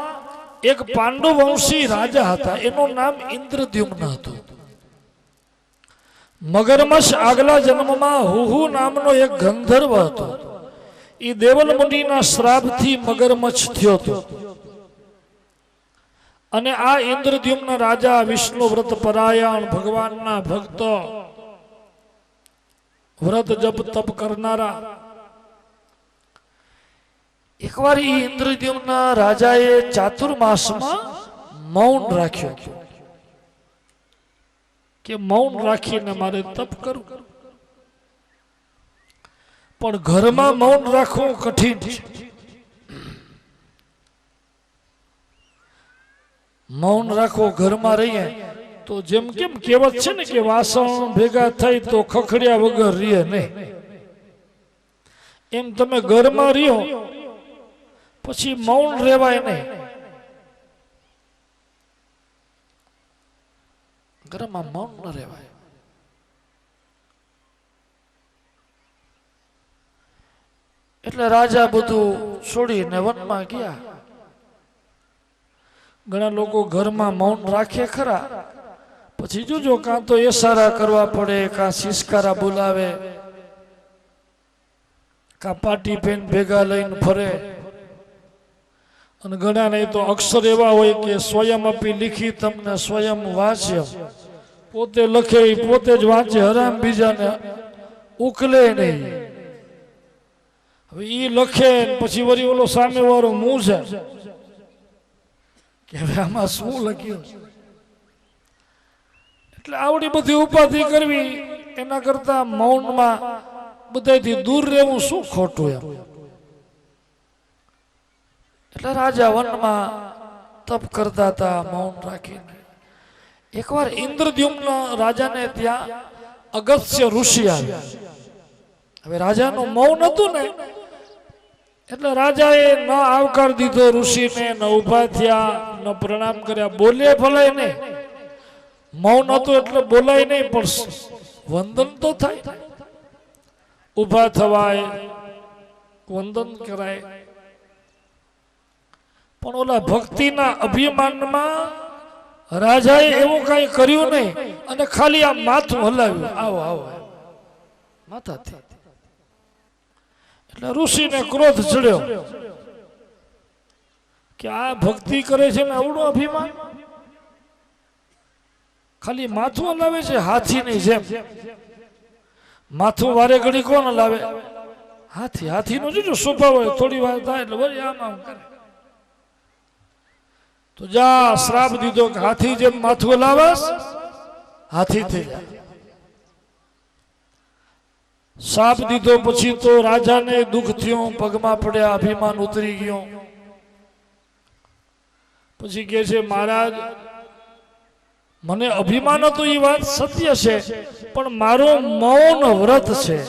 એક પાંડુ વંશી રાજા હતા એનું નામ ઇન્દ્રદ્યુમ્ન હતું મગરમચ્છ આગલા જન્મમાં હુહુ નામનો એક ગંધર્વ હતો એ દેવલ મુનિના શ્રાપથી મગરમચ્છ થયો હતો અને આ ઇન્દ્રદ્યુમ્ન રાજા વિષ્ણુ વ્રત પરાયણ ભગવાનના ભક્ત વ્રત જપ તપ કરનારા એકવાર એ ઇન્દ્રદ્યુમ્ન રાજાએ ચાતુર્માસમાં મૌન રાખ્યો કે મૌન રાખીને મારે તપ કરવું પણ ઘરમાં મૌન રાખવું કઠિન છે મૌન રાખવો ઘરમાં રહીએ તો જેમ કેમ કહેવત છે ને કે વાસણ ભેગા થઈ તો ખખડ્યા વગર રહીએ નહીં એમ તમે ઘરમાં રહ્યો પછી મૌન રહેવાય નહીં ઘરમાં મૌન ન રહેવાય એટલે રાજા બધું છોડીને વનમાં ગયા ઘણા લોકો ઘરમાં મૌન રાખે ખરા પછી જોજો કાં તો એસારા કરવા પડે કાં સિસકારા બોલાવે કાં પાટી પેન ભેગા લઈને ફરે અને ઘણાને તો અક્ષર એવા હોય કે સ્વયં અપી લિખિતમ ને સ્વયં વાચ્યમ, પોતે લખે પોતે જ વાંચે, હરામ બીજાને ઉકલે નહીં. હવે ઈ લખે પછી વળી ઓલો સામે વાળો મું છે કે હવે આમાં શું લખ્યું. એટલે આવડી બધી ઉપાધિ કરવી એના કરતા મૌનમાં બધાથી દૂર રહેવું શું ખોટું એમ. એટલે રાજા વનમાં તપ કરતા હતા મૌન રાખીને. એકવાર ઇન્દ્રદ્યુમ્ન રાજાને ત્યાં અગસ્ત્ય ઋષિ આવ્યા. હવે રાજાનું મૌન હતું ને એટલે રાજાએ ન આવકાર દીધો ઋષિને, ન ઉભા થયા, ન પ્રણામ કર્યા. બોલે ભલાય નહીં, મૌન હતું એટલે બોલાય નહીં, પણ વંદન તો થાય, ઉભા થવાય, વંદન કરાય. પણ ઓલા ભક્તિના અભિમાનમાં રાજાએ એવું કઈ કર્યું નહીં અને ખાલી આ માથું હલાવ્યું, આવો આવો માથાથી. એટલે ઋષિને ક્રોધ ચડ્યો કે આ ભક્તિ કરે છે ને અવળું અભિમાન, ખાલી માથું હલાવે છે હાથીની જેમ. માથું વારે ઘડી કોણ હલાવે? હાથી. હાથીનો જો સ્વભાવ હોય, થોડી વાર થાય એટલે વળી આમ આમ કરે. તો જા શ્રાપ દીધો કે હાથી જેમ માથું હલાવસ હાથી થઈ જાય. શાપ દીધો પછી તો રાજાને દુઃખ થયું, પગમાં પડ્યા, અભિમાન ઉતરી ગયો. પછી કે છે મહારાજ મને અભિમાન હતું એ વાત સત્ય છે, પણ મારો મૌન વ્રત છે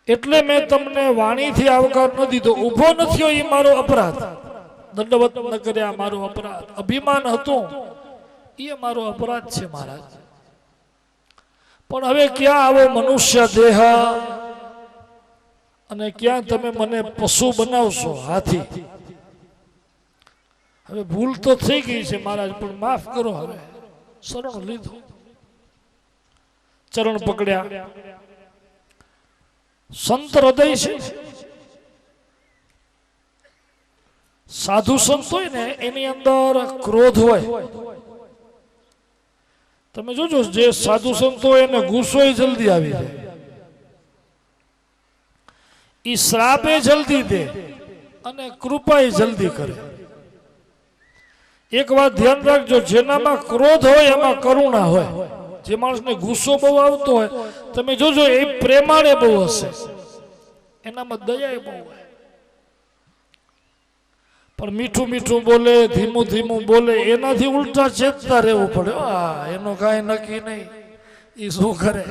એટલે મેં તમને વાણીથી આવકાર ન દીધો. ઊભો ન થયો એ મારો અપરાધ, દંડવત ન કર્યા મારો અપરાધ. અભિમાન હતું એ મારો અપરાધ છે મહારાજ. પણ હવે ક્યાં આવો મનુષ્ય દેહ અને ક્યાં તમે મને પશુ બનાવશો, હાથી. હવે ભૂલ તો થઈ ગઈ છે મહારાજ, પણ માફ કરો. હવે શરણ લીધું, ચરણ પકડ્યા. સંત હૃદય છે, સાધુ સંત હોય ને એની અંદર ક્રોધ હોય. તમે જોજો જે સાધુ સંત હોય એને ગુસ્સો જલ્દી આવી જાય, ઈ શ્રાપે જલ્દી દે અને કૃપા જલ્દી કરે. એક વાત ધ્યાન રાખજો, જેનામાં ક્રોધ હોય એમાં કરુણા હોય. જે માણસને ગુસ્સો બહુ આવતો હોય તમે જોજો એ પ્રેમાળે બહુ હશે, એનામાં દયા બહુ હોય. પણ મીઠું મીઠું બોલે, ધીમું ધીમું બોલે, એનાથી ઉલટા ચેતતા રહેવું પડે. એનું કાંઈ નક્કી નહીં, એ શું કરે.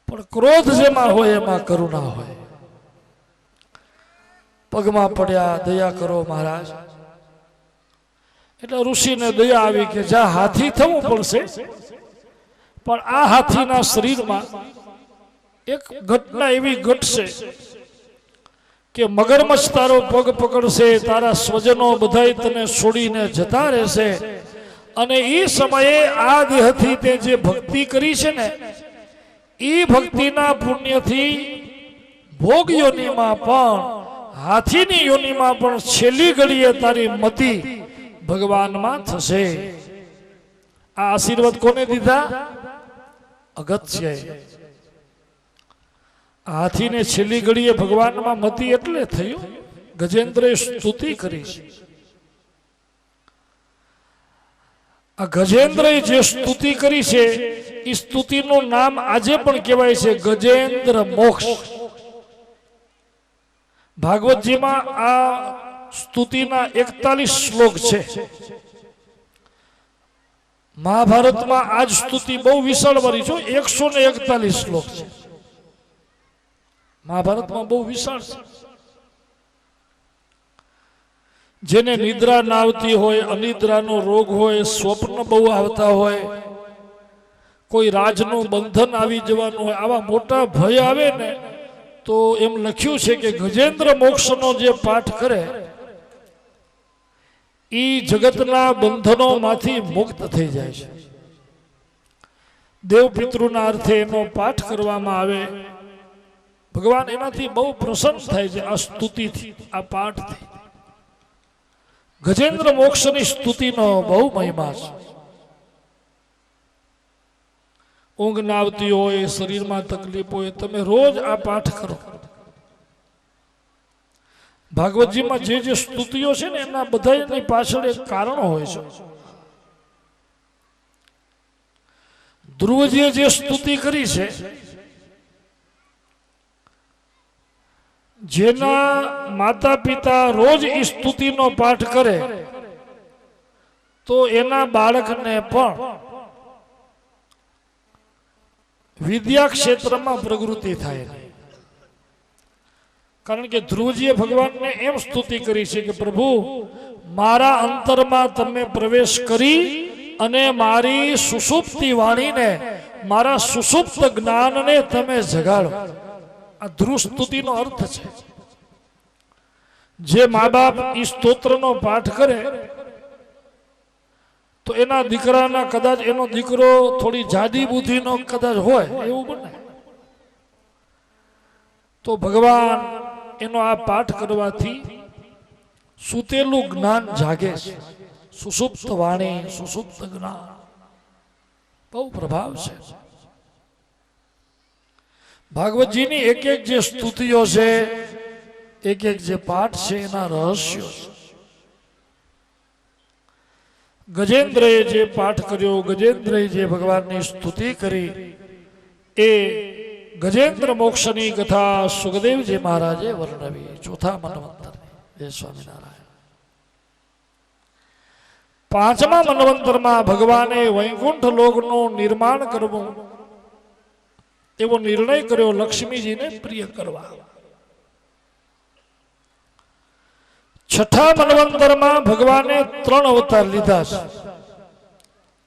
પણ ક્રોધ જેમાં હોય એમાં કરુણા હોય. પગમાં પડ્યા, દયા કરો મહારાજ. એટલે ઋષિને દયા આવી કે જા હાથી થવું પડશે, પણ આ હાથીના શરીરમાં એક ઘટના એવી ઘટશે કે મગરમચ્છ તારો પગ પકડશે, તારા સ્વજનો બધાય તને છોડીને જતા રહેશે, અને એ સમયે આ દેહથી તે જે ભક્તિ કરી છે ને એ ભક્તિના પુણ્યથી ભોગ યોનિમાં પણ, હાથીની યોનિમાં પણ છેલ્લી ઘડીએ તારી મતિ ભગવાનમાં થશે. આ આશીર્વાદ કોને દીધા? અગત્યએ. હાથીને છેલ્લી ઘડીએ ભગવાનમાં મતિ એટલે થયું ગજેન્દ્રએ સ્તુતિ કરી છે. આ ગજેન્દ્રએ જે સ્તુતિ કરી છે એ સ્તુતિનું નામ આજે પણ કહેવાય છે ગજેન્દ્ર મોક્ષ. ભાગવતજીમાં આ સ્તુતિના 41 શ્લોક છે. મહાભારતમાં આજ સ્તુતિ બહુ વિશાળ વાળી છે, 141 શ્લોક છે. મહાભારતમાં બહુ વિશાળ છે. જેને નિદ્રા ના આવતી હોય, અનિદ્રાનો રોગ હોય, સ્વપ્ન બહુ આવતા હોય, કોઈ રાજનું બંધન આવી જવાનું હોય, આવા મોટા ભય આવે ને તો એમ લખ્યું છે કે ગજેન્દ્ર મોક્ષનો જે પાઠ કરે એ જગતના બંધનોમાંથી મુક્ત થઈ જાય છે. દેવ પિતૃના અર્થે એનો પાઠ કરવામાં આવે, ભગવાન એનાથી બહુ પ્રસન્ન થાય છે, આ સ્તુતિથી, આ પાઠથી. ગજેન્દ્ર મોક્ષની સ્તુતિનો બહુ મહિમા છે. ઊંઘ ના આવતી હોય, શરીરમાં તકલીફ હોય, તમે રોજ આ પાઠ કરો. ભાગવતજીમાં જે જે સ્તુતિઓ છે ને એના બધાની પાછળ એક કારણ હોય છે. ધ્રુવજીએ જે સ્તુતિ કરી છે, જેના માતા પિતા રોજ એ સ્તુતિનો પાઠ કરે તો એના બાળકને પણ વિદ્યા ક્ષેત્રમાં પ્રવૃત્તિ થાય. કારણ કે ધ્રુવજીએ ભગવાનને એમ સ્તુતિ કરી છે કે પ્રભુ, મારા અંતરમાં તમે પ્રવેશ કરી અને મારી સુષુપ્તિ વાણીને, મારા સુષુપ્ત જ્ઞાનને તમે જગાડો. આ ધ્રુવ સ્તુતિનો અર્થ છે. જે મા બાપ એ સ્તોત્રનો પાઠ કરે તો એના દીકરાના, કદાચ એનો દીકરો થોડી જાડી બુદ્ધિનો કદાચ હોય એવું બને, તો ભગવાન એનો આ પાઠ કરવાથી સૂતેલું જ્ઞાન જાગે છે. સુષુપ્ત વાણી, સુષુપ્ત જ્ઞાન બહુ પ્રભાવ છે. ભાગવતજીની એક એક જે સ્તુતિઓ છે, એક એક જે પાઠ છે, એના રહસ્યો છે. ગજેન્દ્રએ જે પાઠ કર્યો, ગજેન્દ્રએ જે ભગવાનની સ્તુતિ કરી, એ ગજેન્દ્ર મોક્ષની કથા સુખદેવજી મહારાજે વર્ણવી. ચોથા મન્વંતર. જય સ્વામિનારાયણ. પાંચમા મન્વંતરમાં ભગવાને વૈકુંઠ લોકનું નિર્માણ કરવું એવો નિર્ણય કર્યો, લક્ષ્મીજીને પ્રિય કરવા. છઠ્ઠા મન્વંતરમાં ભગવાને 3 અવતાર લીધા છે.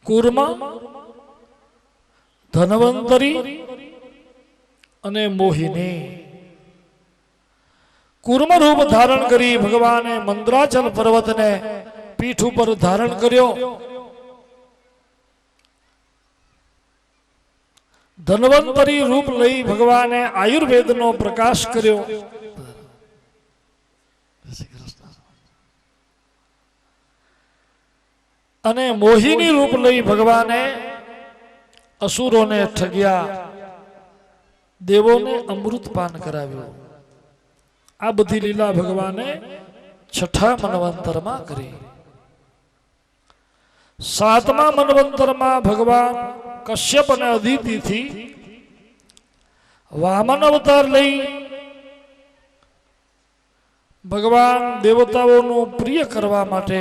કૂર્મા, ધન્વંતરી અને મોહિની. કૂર્મ રૂપ ધારણ કરી ભગવાને મંદરાચલ પર્વતને પીઠ ઉપર ધારણ કર્યો. ધન્વંતરી રૂપ લઈ ભગવાને આયુર્વેદનો પ્રકાશ કર્યો. અને મોહિની રૂપ લઈ ભગવાને અસુરોને ઠગ્યા, દેવોને અમૃત પાન કરાવ્યું. આ બધી લીલા ભગવાને છઠ્ઠા મન્વંતરમાં કરી. સાતમા મન્વંતરમાં ભગવાન કશ્યપ અને અદિતિથી વામન અવતાર લઈ ભગવાન દેવતાઓનું પ્રિય કરવા માટે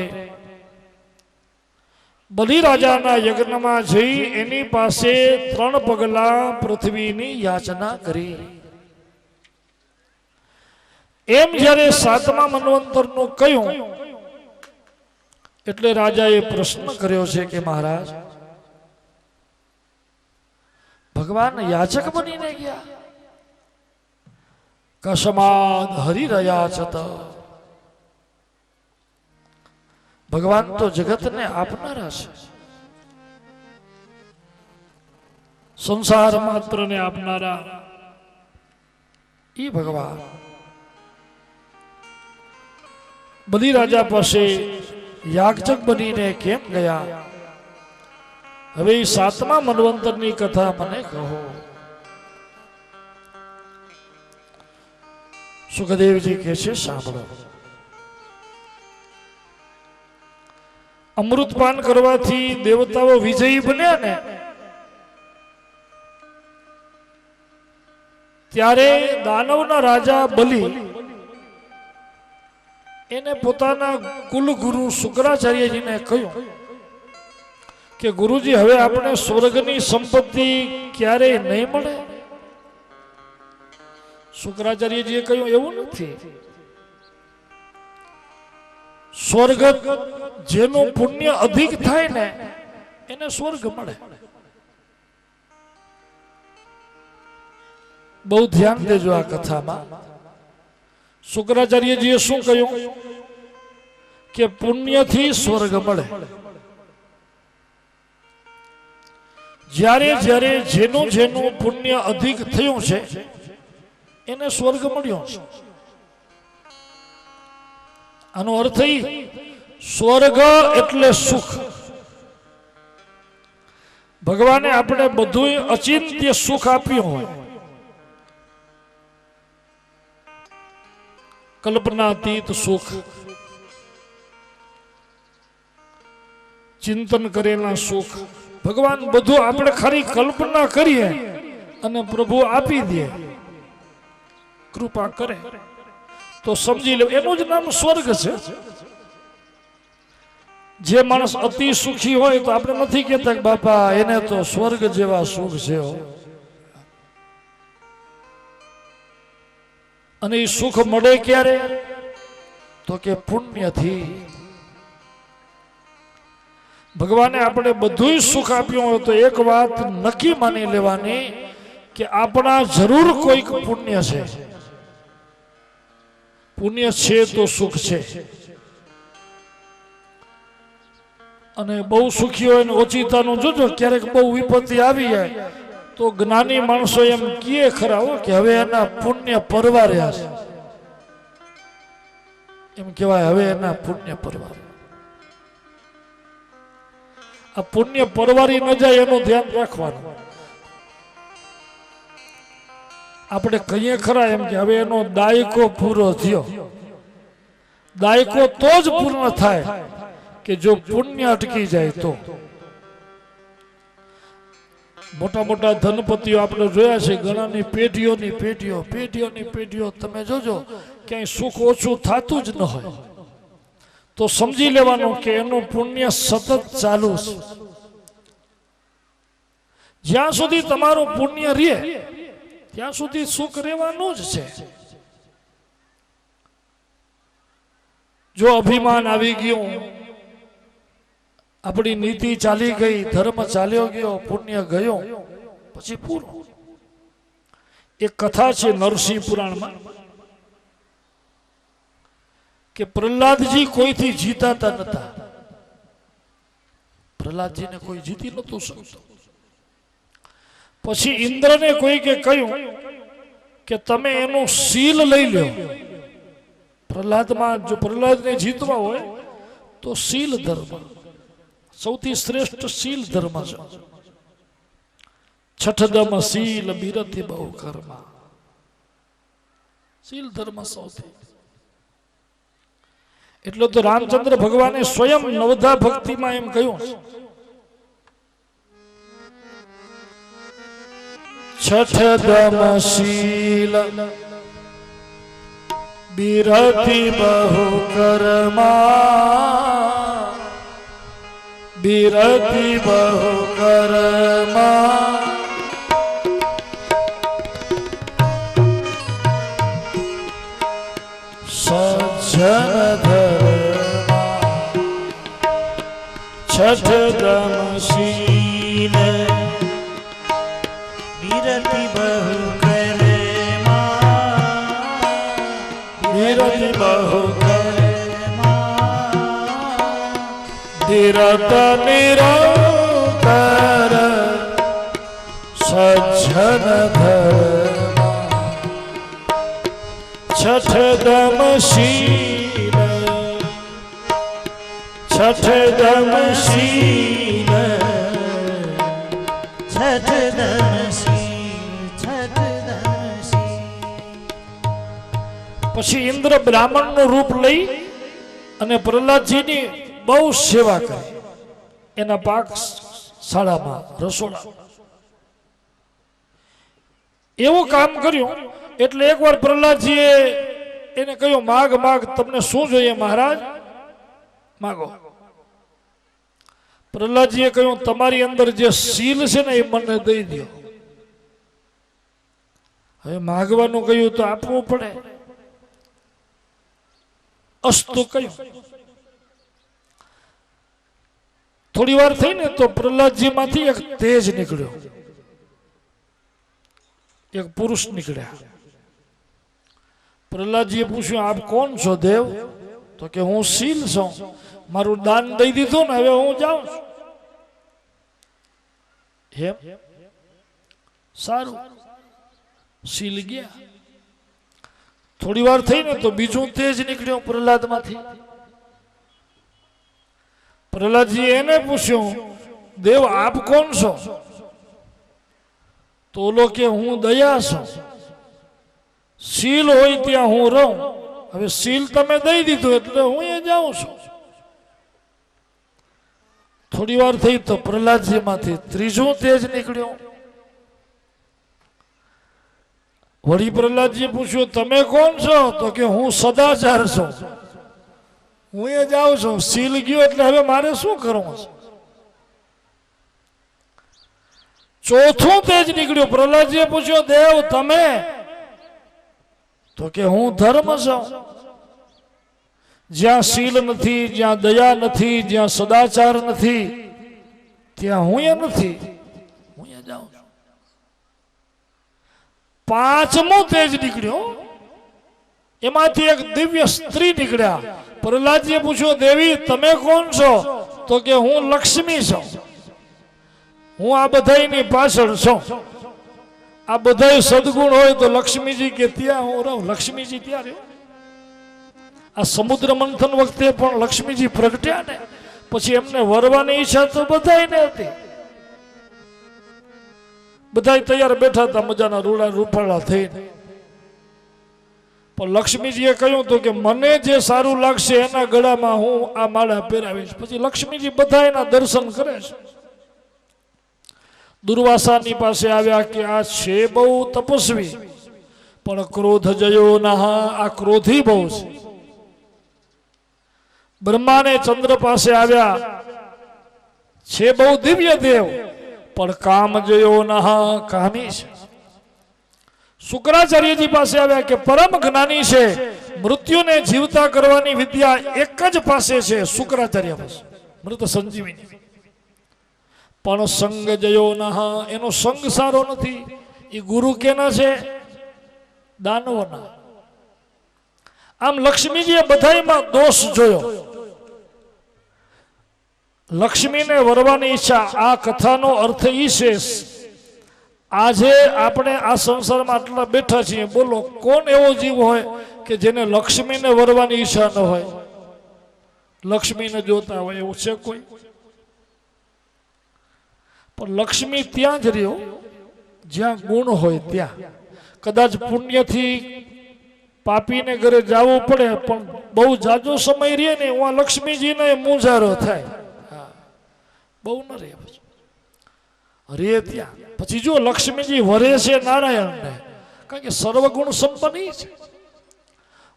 બલિરાજાના યજ્ઞમાં જઈ એની પાસે 3 પગલા પૃથ્વીની યાચના કરી. એમ જ્યારે સાતમા મન્વંતરનું કહ્યું એટલે રાજાએ પ્રશ્ન કર્યો છે કે મહારાજ, ભગવાન યાચક બનીને ગયા, કસ્માદ હરી રહ્યા છત. ભગવાન તો જગતને આપનારા છે, સંસાર માત્રને આપનારા ઈ ભગવાન બલિરાજા પાસે યાજક બનીને કેમ ગયા? હવે સાતમા મન્વંતરની કથા મને કહો. સુખદેવજી કહે છે, સાંભળો. અમૃતપાન કરવાથી દેવતાઓ વિજયી બન્યા ને, ત્યારે દાનવના રાજા બલિ એને પોતાના કુલગુરુ શુક્રાચાર્યજીને કહ્યું કે ગુરુજી, હવે આપણે સ્વર્ગની સંપત્તિ ક્યારેય નહીં મળે. શુક્રાચાર્યજીએ કહ્યું, એવું નથી. સ્વર્ગ જેનું પુણ્ય અધિક થાય ને એને સ્વર્ગ મળે. બહુ ધ્યાન દેજો આ કથામાં. શુક્રાચાર્યજીએ શું કહ્યું કે પુણ્યથી સ્વર્ગ મળે. જ્યારે જ્યારે જેનું જેનું પુણ્ય અધિક થયું છે એને સ્વર્ગ મળ્યો છે. આનો અર્થ એ સ્વર્ગ એટલે સુખ. ભગવાને આપણે બધું અચિંત્ય સુખ આપ્યું હોય, કલ્પનાતીત સુખ, ચિંતન કરેલા સુખ. ભગવાન બધું આપણે ખરી કલ્પના કરીએ અને પ્રભુ આપી દે, કૃપા કરે તો સમજી લે એનું જ નામ સ્વર્ગ છે. જે માણસ અતિ સુખી હોય તો આપણે નથી કહેતા કે બાપા એને તો સ્વર્ગ જેવા સુખ છે. અને એ સુખ મળે ક્યારે? તો કે પુણ્યથી. ભગવાને આપણે બધું સુખ આપ્યું હોય તો એક વાત નક્કી માની લેવાની કે આપણા જરૂર કોઈક પુણ્ય છે. પુણ્ય છે તો સુખ છે. અને બહુ સુખી હોય ને ઓચિતાનું જોજો, ક્યારેક બહુ વિપત્તિ આવી જાય તો જ્ઞાની માણસો એમ કહે ખરા હો કે હવે એના પુણ્ય પરવાર્યા છે. એમ કહેવાય હવે એના પુણ્ય પરવાર્યા. આ પુણ્ય પરવારી ન જાય એનું ધ્યાન રાખવાનું. આપણે કહીએ ખરા એમ કે હવે એનો દાયકો પૂરો થયો. દાયકો તો જ પૂર્ણ થાય કે જો પુણ્ય અટકી જાય તો. મોટા મોટા ધનપતિઓ આપણે જોયા છે, ઘણાની પેઢીઓની પેઢીઓ પેઢીઓની પેઢીઓ તમે જોજો ક્યાંય સુખ ઓછું થતું જ ન હોય તો સમજી લેવાનું કે એનું પુણ્ય સતત ચાલુ છે. જ્યાં સુધી તમારું પુણ્ય રહે ત્યાં સુધી સુખ રહેવાનું જ છે. જો અભિમાન આવી ગયું, આપણી નીતિ ચાલી ગઈ, ધર્મ ચાલ્યો ગયો, પુણ્ય ગયો, પછી પૂરું. એક કથા છે નરસિંહ પુરાણમાં કે પ્રહલાદજી કોઈથી જીતાતા નતા. પ્રહલાદજીને કોઈ જીતી નતું શકતું. પછી ઇન્દ્રને કોઈકે કહ્યું કે તમે એનું શીલ લઈ લો. પ્રહલાદમાં જો પ્રહલાદને જીતવા હોય તો શીલ ધર્મ સૌથી શ્રેષ્ઠ શીલ ધર્મ છે. છઠદમ શીલ બિરતિ બહુ કર્મ. શીલ ધર્મ સૌથી. એટલે તો રામચંદ્ર ભગવાને સ્વયં નવધા ભક્તિમાં એમ કહ્યું, છઠદમ શીલ બિરતિ બહુ કર્મા, બિરતિ બહુ કર્મા. સજ્જન ધર્મા છઠદમ શીલ બિરતિ બહુ કર્મા, બિરતિ બહુ ધીરત નિરંતર સજ્જન ધર્મા છઠદમ શીલ, છઠદમ શીલ, છઠદમ શીલ, છઠદમ શીલ. પછી ઇન્દ્ર બ્રાહ્મણનું રૂપ લઈ અને પ્રહલાદજીની બહુ સેવા કરી. એના પાક શાળામાં રસોડા એવું કામ કર્યું. એટલે એકવાર પ્રહલાદજીએ એને કહ્યું, માગ માગ, તમને શું જોઈએ મહારાજ, માગો. પ્રહલાદજીએ કહ્યું, તમારી અંદર જે શીલ છે ને એ મને દઈ દો. હવે માગવાનું કહ્યું તો આપવું પડે. અસ્તુ કહ્યું. થોડી વાર થઈ ને તો પ્રહલાદજી માંથી એક તેજ નીકળ્યો, એક પુરુષ નીકળ્યા. પ્રહલાદજીએ પૂછ્યું, આપ કોણ છો દેવ? તો કે હું શીલ છું, મારું દાન દઈ દીધું ને હવે હું જાઉં છું. એમ સારું. શીલ ગયા. થોડી વાર થઈ ને તો બીજું તેજ નીકળ્યું પ્રહલાદમાંથી. પ્રહલાદજી એને પૂછ્યું, દેવ આપ કોણ છો? તો ઓલો કે હું દયા છું, શીલ હોય ત્યાં હું રહું. હવે શીલ તમે દઈ દીધું એટલે હું એ જાઉં છું. થોડી વાર થઈ તો પ્રહલાદજી માંથી ત્રીજું તેજ નીકળ્યું. વળી પ્રહલાદજી પૂછ્યું, તમે કોણ છો? તો કે હું સદાચાર છું, હું એ જાઉં છું. શીલ ગયો એટલે હવે મારે શું કરવું છે? ચોથું તેજ નીકળ્યું. પ્રહલાદજીએ પૂછ્યું, દેવ તમે? તો કે હું ધર્મ છું. જ્યાં શીલ નથી, જ્યાં દયા નથી, જ્યાં સદાચાર નથી, ત્યાં હું એ નથી, હું એ જાઉં છું. પાંચમું તેજ નીકળ્યું. એમાંથી એક દિવ્ય સ્ત્રી નીકળ્યા. પ્રહલાદજીએ પૂછ્યું, દેવી તમે કોણ છો? તો કે હું લક્ષ્મી છું, હું આ બધાની પાછળ છું. આ બધા સદગુણ હોય તો લક્ષ્મીજી કે ત્યાં હું રહું. લક્ષ્મીજી ત્યાં રહ્યો. આ સમુદ્ર મંથન વખતે પણ લક્ષ્મીજી પ્રગટ્યા ને, પછી એમને વરવાની ઈચ્છા તો બધાને હતી. બધા તૈયાર બેઠા હતા મજાના રૂડા રૂપાળા થઈને. પણ લક્ષ્મીજીએ કહ્યું તો કે મને જે સારું લાગશે એના ગળામાં હું આ માળા પહેરાવીશ. પછી લક્ષ્મીજી બધા એના દર્શન કરે છે. દુર્વાસાની પાસે આવ્યા કે આ છે બહુ તપસ્વી, પણ ક્રોધ જયો ના, આ ક્રોધી બહુ છે. બ્રહ્માને ચંદ્ર પાસે આવ્યા, છે બહુ દિવ્ય દેવ, પણ કામ જયો ના, કામી છે. શુક્રાચાર્યજી પાસે આવ્યા કે પરમ જ્ઞાની છે, મૃત્યુને જીવતા કરવાની વિદ્યા એક જ પાસે છે, શુક્રાચાર્ય પાસે, મૃત સંજીવની. પણ સંગ જયો ના, એનો સંગ સારો નથી. એ ગુરુ કેના છે? દાનવોના. આમ લક્ષ્મીજીએ બધાયમાં દોષ જોયો. લક્ષ્મીને વરવાની ઈચ્છા. આ કથાનો અર્થ ઈ છે, આજે આપણે આ સંસારમાં આટલા બેઠા છીએ, બોલો કોણ એવો જીવ હોય કે જેને લક્ષ્મીને વરવાની ઈચ્છા ન હોય, લક્ષ્મીને જોતા હોય? એવું છે કોઈ? પણ લક્ષ્મી ત્યાં જ રહ્યો જ્યાં ગુણ હોય ત્યાં. કદાચ પુણ્યથી પાપીને ઘરે જવું પડે, પણ બહુ જાજો સમય રહે ને હું લક્ષ્મીજીને મૂંઝારો થાય. બહુ ન રહે, રે ત્યાં. પછી જો લક્ષ્મીજી વરે છે નારાયણને, કારણ કે સર્વગુણ સંપન્ન છે.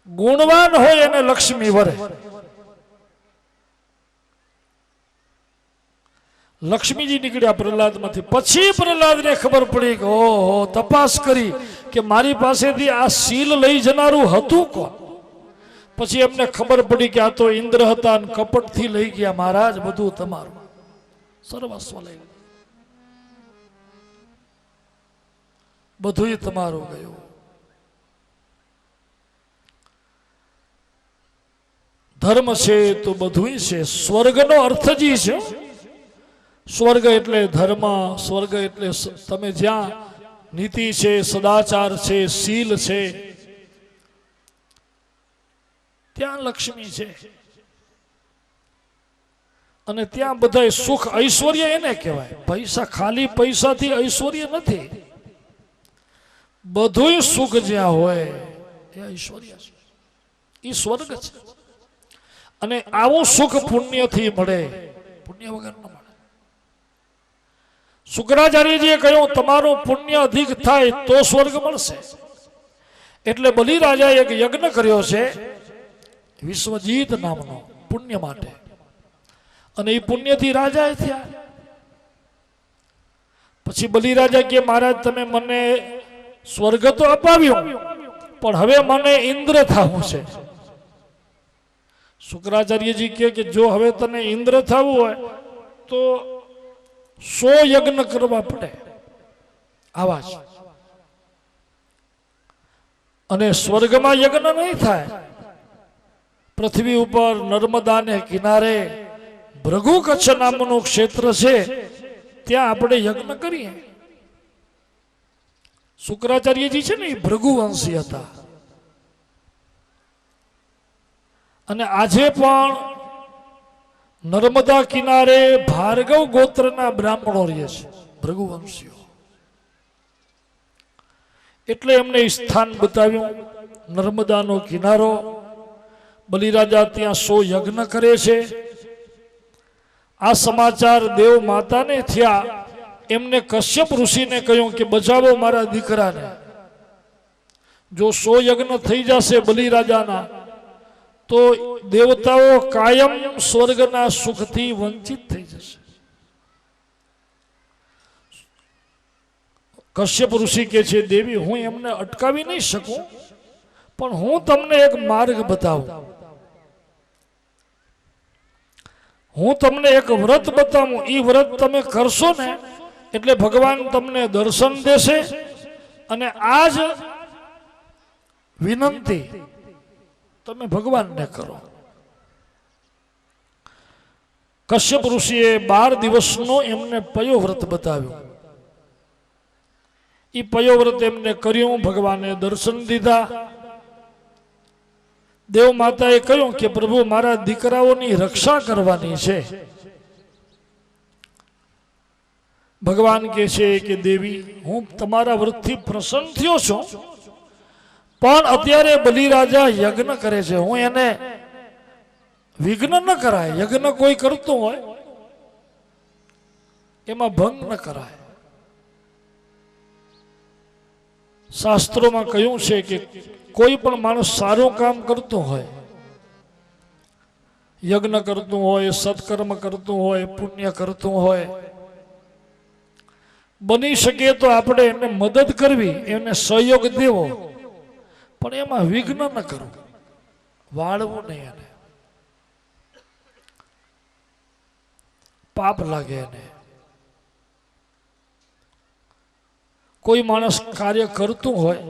ગુણવાન હોય એને લક્ષ્મી વરે. લક્ષ્મીજી નીકળ્યા પ્રહલાદમાંથી. પછી પ્રહલાદને ખબર પડી કે ઓહો, તપાસ કરી કે મારી પાસેથી આ શીલ લઈ જનારું હતું કોણ. પછી એમને ખબર પડી કે આ તો ઇન્દ્ર હતા અને કપટથી લઈ ગયા. મહારાજ બધું તમારું, સર્વસ્વ લઈ ગયા, બધું તમારું ગયું. ધર્મ છે તો બધું છે. સ્વર્ગનો અર્થ જ છે. સ્વર્ગ એટલે ધર્મ, સ્વર્ગ એટલે તમે જ્યાં નીતિ છે, સદાચાર છે, શીલ છે, ત્યાં લક્ષ્મી છે. અને ત્યાં બધા સુખ ઐશ્વર્ય એને કહેવાય. પૈસા, ખાલી પૈસાથી ઐશ્વર્ય નથી. બધું સુખ જ્યાં હોય એ ઐશ્વર્ય છે, એ સ્વર્ગ છે. અને આવું સુખ પુણ્યથી મળે, પુણ્ય વગર ન મળે. શુક્રાચાર્યજીએ કહ્યું તમારું પુણ્ય અધિક થાય તો સ્વર્ગ મળશે. એટલે બલિરાજાએ એક યજ્ઞ કર્યો છે વિશ્વજીત નામનો, પુણ્ય માટે. અને એ પુણ્યથી રાજા થયા. પછી બલિરાજા કે મહારાજ તમે મને સ્વર્ગ તો અપાવ્યો, પણ હવે મને ઇન્દ્ર થવું છે. શુક્રાચાર્યજી કે જો હવે તને ઇન્દ્ર થવું હોય તો 100 યજ્ઞ કરવા પડે. આવા જ. અને સ્વર્ગમાં યજ્ઞ નહીં થાય. પૃથ્વી ઉપર નર્મદાને કિનારે ભૃગુ કચ્છ નામનું ક્ષેત્ર છે, ત્યાં આપણે યજ્ઞ કરીએ. શુક્રાચાર્યજી છે ને એ ભૃગુવંશી હતા. અને આજે પણ નર્મદા કિનારે ભાર્ગવ ગોત્રના બ્રાહ્મણો રહે છે, ભૃગુવંશીઓ. એટલે એમને સ્થાન બતાવ્યું, નર્મદાનો કિનારો. બલિરાજા ત્યાં 100 યજ્ઞ કરે છે. આ સમાચાર દેવ માતાને થયા. એમને કશ્યપ ઋષિને કહ્યું કે બચાવો મારા દીકરાને. જો 100 યજ્ઞ થઈ જશે બલિરાજાના તો દેવતાઓ કાયમ સ્વર્ગના સુખથી વંચિત થઈ જશે. કશ્યપ ઋષિ કે છે, દેવી હું એમને અટકાવી નહીં શકું, પણ હું તમને એક માર્ગ બતાવું. હું તમને એક વ્રત બતાવું. એ વ્રત તમે કરશો ને એટલે ભગવાન તમને દર્શન દેશે. અને આજ વિનંતી તમે ભગવાનને કરો. કશ્યપ ઋષિએ 12 દિવસનો એમને પયોવ્રત બતાવ્યું. એ પયોવ્રત એમને કર્યું, ભગવાને દર્શન દીધા. દેવ માતાએ કહ્યું કે પ્રભુ મારા દીકરાઓની રક્ષા કરવાની છે. ભગવાન કહે છે કે દેવી હું તમારા વ્રતથી પ્રસન્ન થયો છું, પણ અત્યારે બલિરાજા યજ્ઞ કરે છે, હું એને વિઘ્ન ન કરાય. યજ્ઞ કોઈ કરતું હોય એમાં ભંગ ન કરાય. શાસ્ત્રોમાં કહ્યું છે કે કોઈ પણ માણસ સારું કામ કરતું હોય, યજ્ઞ કરતું હોય, સત્કર્મ કરતું હોય, પુણ્ય કરતું હોય, બની શકે તો આપણે એને મદદ કરવી, એને સહયોગ દેવો, પણ એમાં વિઘ્ન ન કરવું, વાળવું નહીં. એને પાપ લાગે. એને કોઈ માણસ કાર્ય કરતું હોય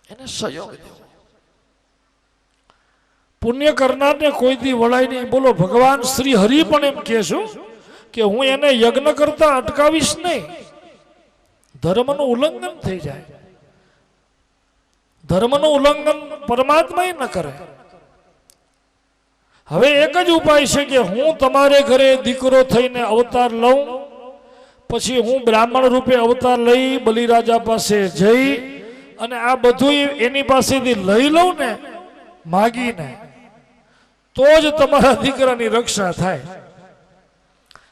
એને સહયોગ દેવો. પુણ્ય કરનારને કોઈ દી વળાય નહીં. બોલો, ભગવાન શ્રી હરિ પણ એમ કહે છું કે હું એને યજ્ઞ કરતા અટકાવીશ નહીં. ધર્મનું ઉલ્લંઘન થઈ જાય. ધર્મનું ઉલ્લંઘન પરમાત્મા ન કરે. હવે એક જ ઉપાય છે કે હું તમારે ઘરે દીકરો થઈને અવતાર લઉં, પછી હું બ્રાહ્મણ રૂપે અવતાર લઈ બલિરાજા પાસે જઈ અને આ બધું એની પાસેથી લઈ લઉં ને માગીને, તો જ તમારા દીકરાની રક્ષા થાય.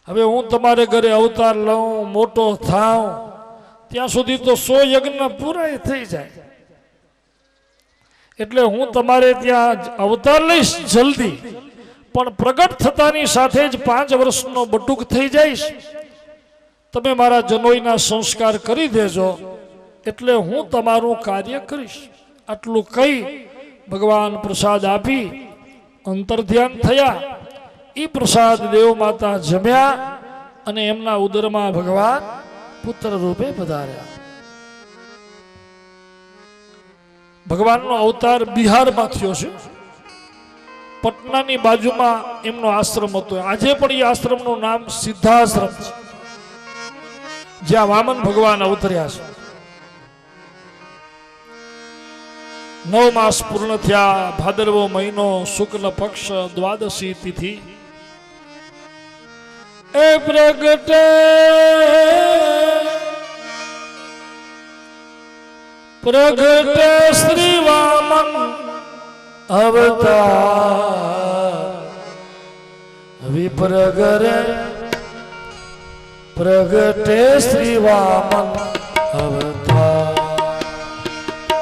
હવે હું તમારે ઘરે અવતાર લઉં, મોટો થાઉં, ત્યાં સુધી તો 100 યજ્ઞ પૂરા થઈ જાય. એટલે હું તમારે ત્યાં અવતાર લઈશ જલ્દી, પણ પ્રગટ થતાની સાથે જ 5 વર્ષનો બટુક થઈ જઈશ. તમે મારા જનોઈના સંસ્કાર કરી દેજો, એટલે હું તમારું કાર્ય કરીશ. આટલું કહી ભગવાન પ્રસાદ આપી અંતર ધ્યાન થયા. એ પ્રસાદ દેવ માતા જમ્યા અને એમના ઉદરમાં ભગવાન પુત્ર રૂપે પધાર્યા. ભગવાનનો અવતાર બિહારમાં થયો છે. પટનાની બાજુમાં એમનો આશ્રમ હતો. આજે પણ એ આશ્રમનું નામ સિદ્ધાશ્રમ છે, જ્યાં વામન ભગવાન અવતર્યા છે. 9 માસ પૂર્ણ થયા. ભાદરવો મહિનો, શુક્લ પક્ષ, દ્વાદશી તિથિ. એ પ્રગટે પ્રગટે શ્રી વામન અવતાર. વિપ્રગરે પ્રગટે શ્રી વામન અવતાર.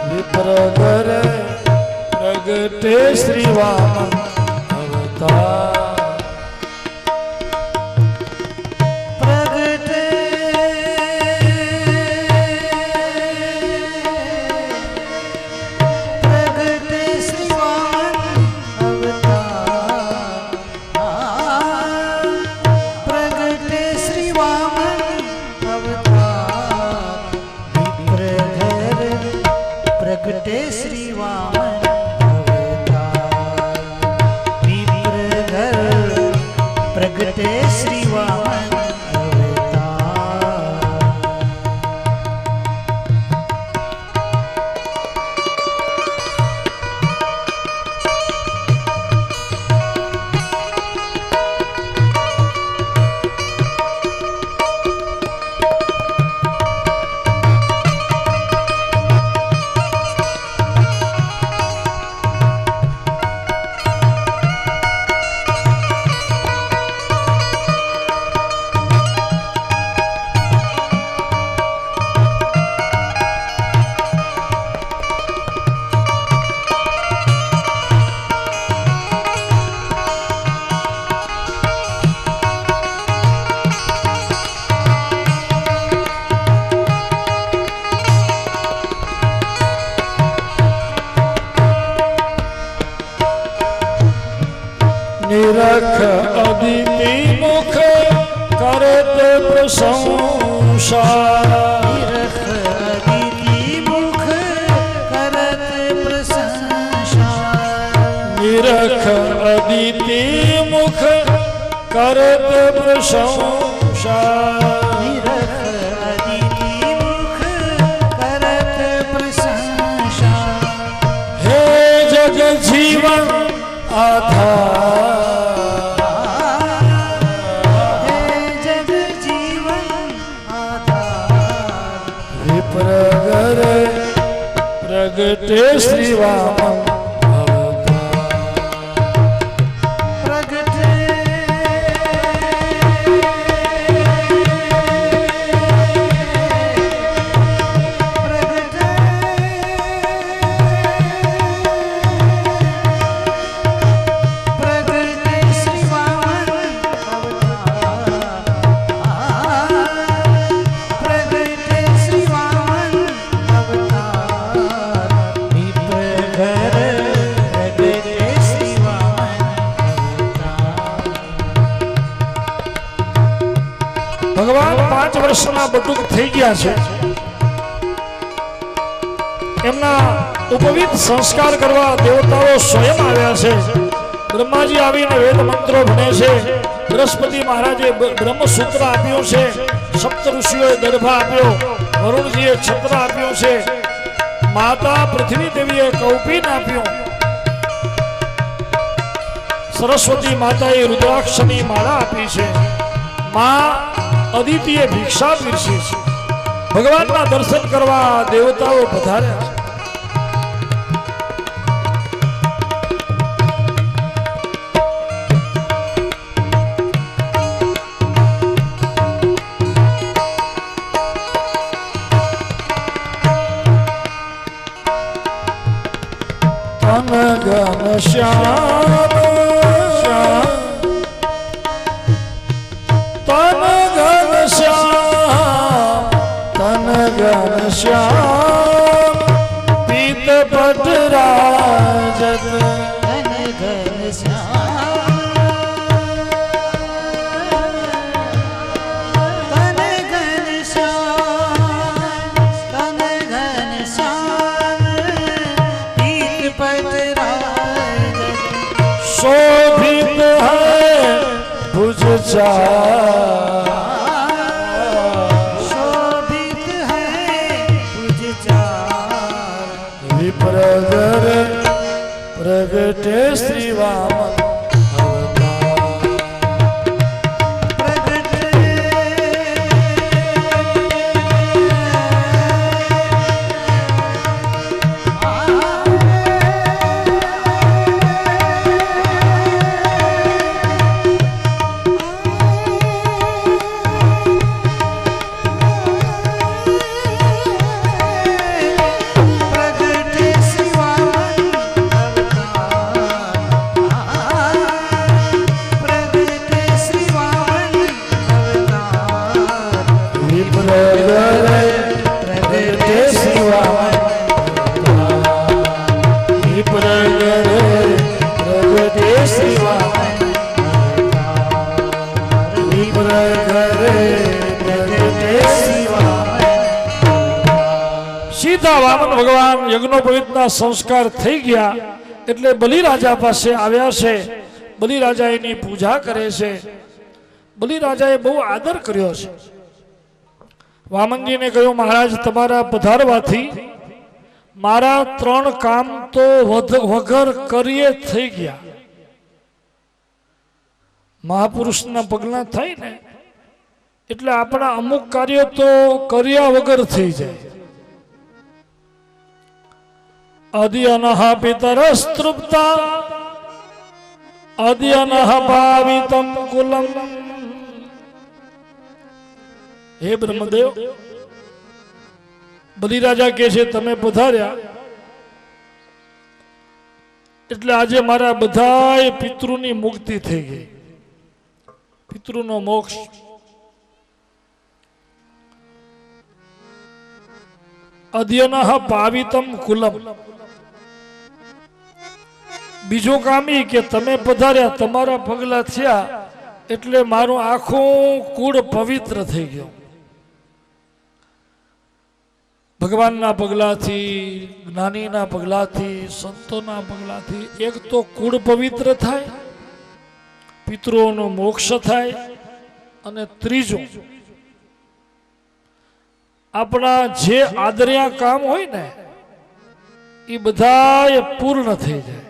વિપ્રગરે પ્રગટે શ્રી વામન અવતાર. प्रगटे श्री वामन अवतार. विप्रघर प्रगटे श्री वामन अवतार. અદિતિ મુખ કરત પ્રશંસા નિરખ અદિતિ મુખ કરત પ્રશંસા નિરખ અદિતિ મુખ કરત પ્રશંસા નિરખ અદિતિ મુખ કરત પ્રશંસા હે જગ જીવન આધાર હે જગ જીવન આધાર વિપ્રગર પ્રગટે શ્રી વામન પ્રગટે પ્રગટે શ્રી વામન પ્રગટે શ્રી વામન અવતાર વિપ્રગર પ્રગટે શ્રી વામન ભગવાન 5 વર્ષના બટુક થઈ ગયા છે એમના ઉપવિત સંસ્કાર કરવા દેવતાઓ સ્વયં આવ્યા છે બ્રહ્માજી આવીને વેદ મંત્રો ભણે છે બૃહસ્પતિ મહારાજે બ્રહ્મસૂત્ર આપ્યું છે સપ્ત ઋષિઓએ દર્ભા આપ્યો વરુણજીએ છત્ર આપ્યું છે માતા પૃથ્વી દેવીએ કૌપીન આપ્યું સરસ્વતી માતાએ રુદ્રાક્ષની માળા આપી છે માં અદિતિએ ભિક્ષા પીરસી છે ભગવાનના દર્શન કરવા દેવતાઓ પધાર્યા છે તન ગન શ્યામ શ્યામ તન ગન શ્યામ તન ગન શ્યામ પીત પટ રાજત તન ઘન શ્યામ તન ઘન શ્યામ તન ઘન શ્યામ પીત પટ રાજત शोभित है भुज चार शोभित है तुझ चार विप्रगर प्रगटे श्री वामन प्रगटे प्रगटे श्री वामन अवतार प्रगटे श्री वामन अवतार विप्रगर प्रगटे श्री वामन विप्रगर प्रगटे श्री वामन विप्रगर प्रगटे श्री वामन સીધા વામન ભગવાન યજ્ઞોપવિતના સંસ્કાર થઈ ગયા એટલે બલિરાજા પાસે આવ્યા છે બલિરાજા એની પૂજા કરે છે બલિરાજાએ બહુ આદર કર્યો છે વામનજીને કહ્યું મહારાજ તમારા પધારવાથી મારા 3 કામ તો વગર કરીએ થઈ ગયા મહાપુરુષના પગલા થાય ને એટલે આપણા અમુક કાર્યો તો કર્યા વગર થઈ જાય આદિ અનહ પિતરસ્તૃપ્તા આદિ અનહ ભાવિતમ કુલમ હે બ્રહ્મદેવ બલિરાજા કહે છે તમે પધાર્યા એટલે આજે મારા બધાય પિતૃની મુક્તિ થઈ ગઈ પિતૃનો મોક્ષ અધ્યનઃ પાવિતમ કુલમ બીજું કામ ઈ કે તમે પધાર્યા, તમારા પગલા થયા એટલે મારું આખું કુળ પવિત્ર થઈ ગયું. ભગવાનના પગલાથી, જ્ઞાનીના પગલાથી, સંતોના પગલાથી એક તો કુળ પવિત્ર થાય, પિતૃઓનો મોક્ષ થાય, અને ત્રીજું આપણા જે આદર્યા કામ હોય ને એ બધાય પૂર્ણ થઈ જાય.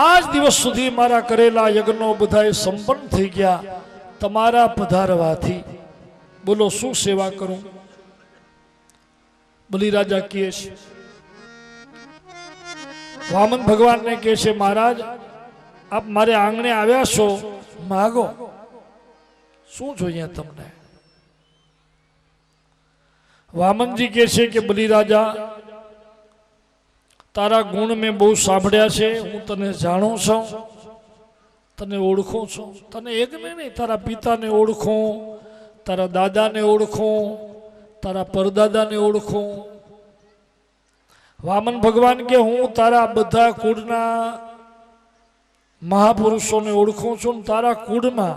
આજ દિવસ સુધી મારા કરેલા યજ્ઞો બધાય સંપન્ન થઈ ગયા તમારા પધારવાથી. બોલો શું સેવા કરું? બલિરાજા કહે છે, વામન ભગવાનને કહે છે, મહારાજ આપ મારે આંગણે આવ્યા છો, માગો, શું જોઈએ તમને? વામનજી કહે છે કે બલિરાજા, તારા ગુણ મેં બહુ સાંભળ્યા છે, હું તને જાણું છું, તને ઓળખું છું. તને એક નહીં, તારા પિતાને ઓળખું, તારા દાદાને ઓળખું, તારા પરદાદાને ઓળખું. વામન ભગવાન કે હું તારા બધા કુળના મહાપુરુષોને ઓળખું છું. તારા કુળમાં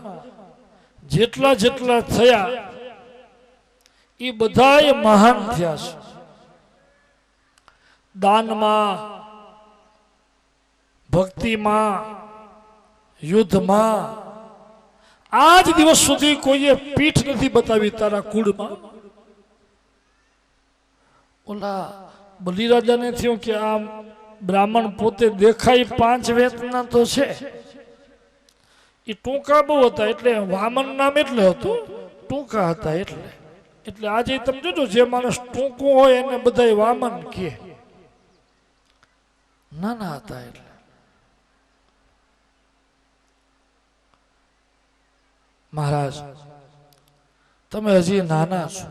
જેટલા જેટલા થયા એ બધાય મહાન થયા છે. દાનમાં, ભક્તિમાં, યુદ્ધમાં આજ દિવસ સુધી કોઈએ પીઠ નથી બતાવી તારા કુળમાં. ઓલા બલિરાજાને થયું કે આ બ્રાહ્મણ પોતે દેખાય 5 વેતના તો છે, એ ટૂંકા બહુ હતા, એટલે વામન નામ એટલે હતું, ટૂંકા હતા એટલે આજે તમે જોજો, જે માણસ ટૂંકું હોય એને બધા વામન કહે, નાના હતા એટલે. મહારાજ તમે હજી નાના છો,